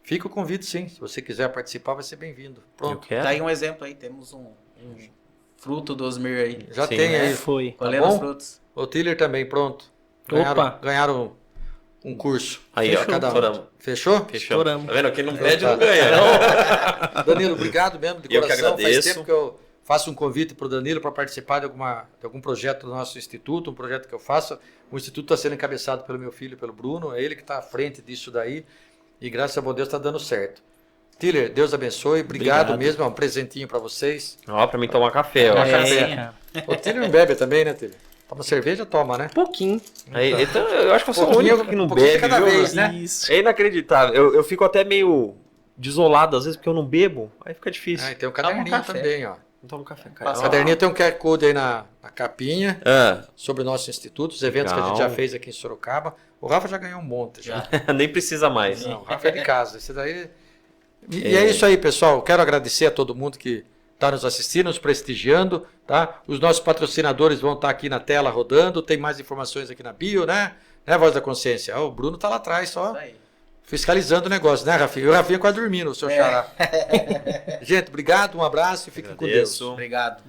S1: Fica o convite, sim. Se você quiser participar, vai ser bem-vindo.
S3: Eu
S1: Pronto.
S3: quero.
S2: Tá aí um exemplo aí, temos um fruto do Osmir aí.
S1: Já
S3: Sim,
S1: tem
S3: né?
S1: aí.
S4: Foi.
S2: Colhendo
S1: bom?
S2: os frutos.
S1: O Tiller também, pronto.
S4: Opa.
S1: Ganharam um curso.
S3: Aí,
S4: Fechou.
S3: ó, cada um.
S1: Fechou?
S3: Fechamos.
S4: Estouramos.
S3: Tá vendo? Quem não
S1: Então
S3: pede
S1: tá.
S3: não ganha.
S1: Danilo, obrigado mesmo de
S3: Eu que
S1: coração. Faz
S3: agradeço.
S1: tempo que eu faço um convite para o Danilo para participar de algum projeto do nosso instituto, um projeto que eu faço. O instituto está sendo encabeçado pelo meu filho, pelo Bruno, é ele que está à frente disso daí e graças a bom Deus está dando certo. Tiller, Deus abençoe, obrigado mesmo, é um presentinho para vocês.
S3: Ó, pra mim tomar café, ó.
S1: café. O Tiller não bebe também, né, Tiller? Toma cerveja, toma, né?
S4: Pouquinho.
S3: Aí, então, eu acho que eu sou o
S1: Pouquinho,
S3: único que não
S1: um pouquinho
S3: bebe,
S1: cada
S3: viu?
S1: vez, né?
S4: Isso.
S3: É inacreditável. Eu fico até meio desolado às vezes porque eu não bebo. Aí fica difícil.
S1: E tem um
S2: Toma um
S1: caderninho
S2: café.
S1: também, ó.
S3: Não tomo café,
S1: O
S3: cara.
S1: caderninho tem um QR Code aí na capinha
S3: Ah,
S1: sobre o nosso instituto, os eventos que a gente
S3: Legal.
S1: já fez aqui em Sorocaba. O Rafa já ganhou um monte já.
S3: nem precisa mais.
S1: Não, o Rafa é de casa. Esse daí. E é isso aí, pessoal. Quero agradecer a todo mundo que está nos assistindo, nos prestigiando, tá? Os nossos patrocinadores vão estar aqui na tela rodando. Tem mais informações aqui na bio, né? Né, Voz da Consciência? O Bruno tá lá atrás só
S2: Isso aí.
S1: fiscalizando o negócio, né, Rafinha? E o Rafinha quase dormindo, o seu xará. Gente, obrigado, um abraço e fiquem com Deus.
S3: Agradeço.
S2: Obrigado.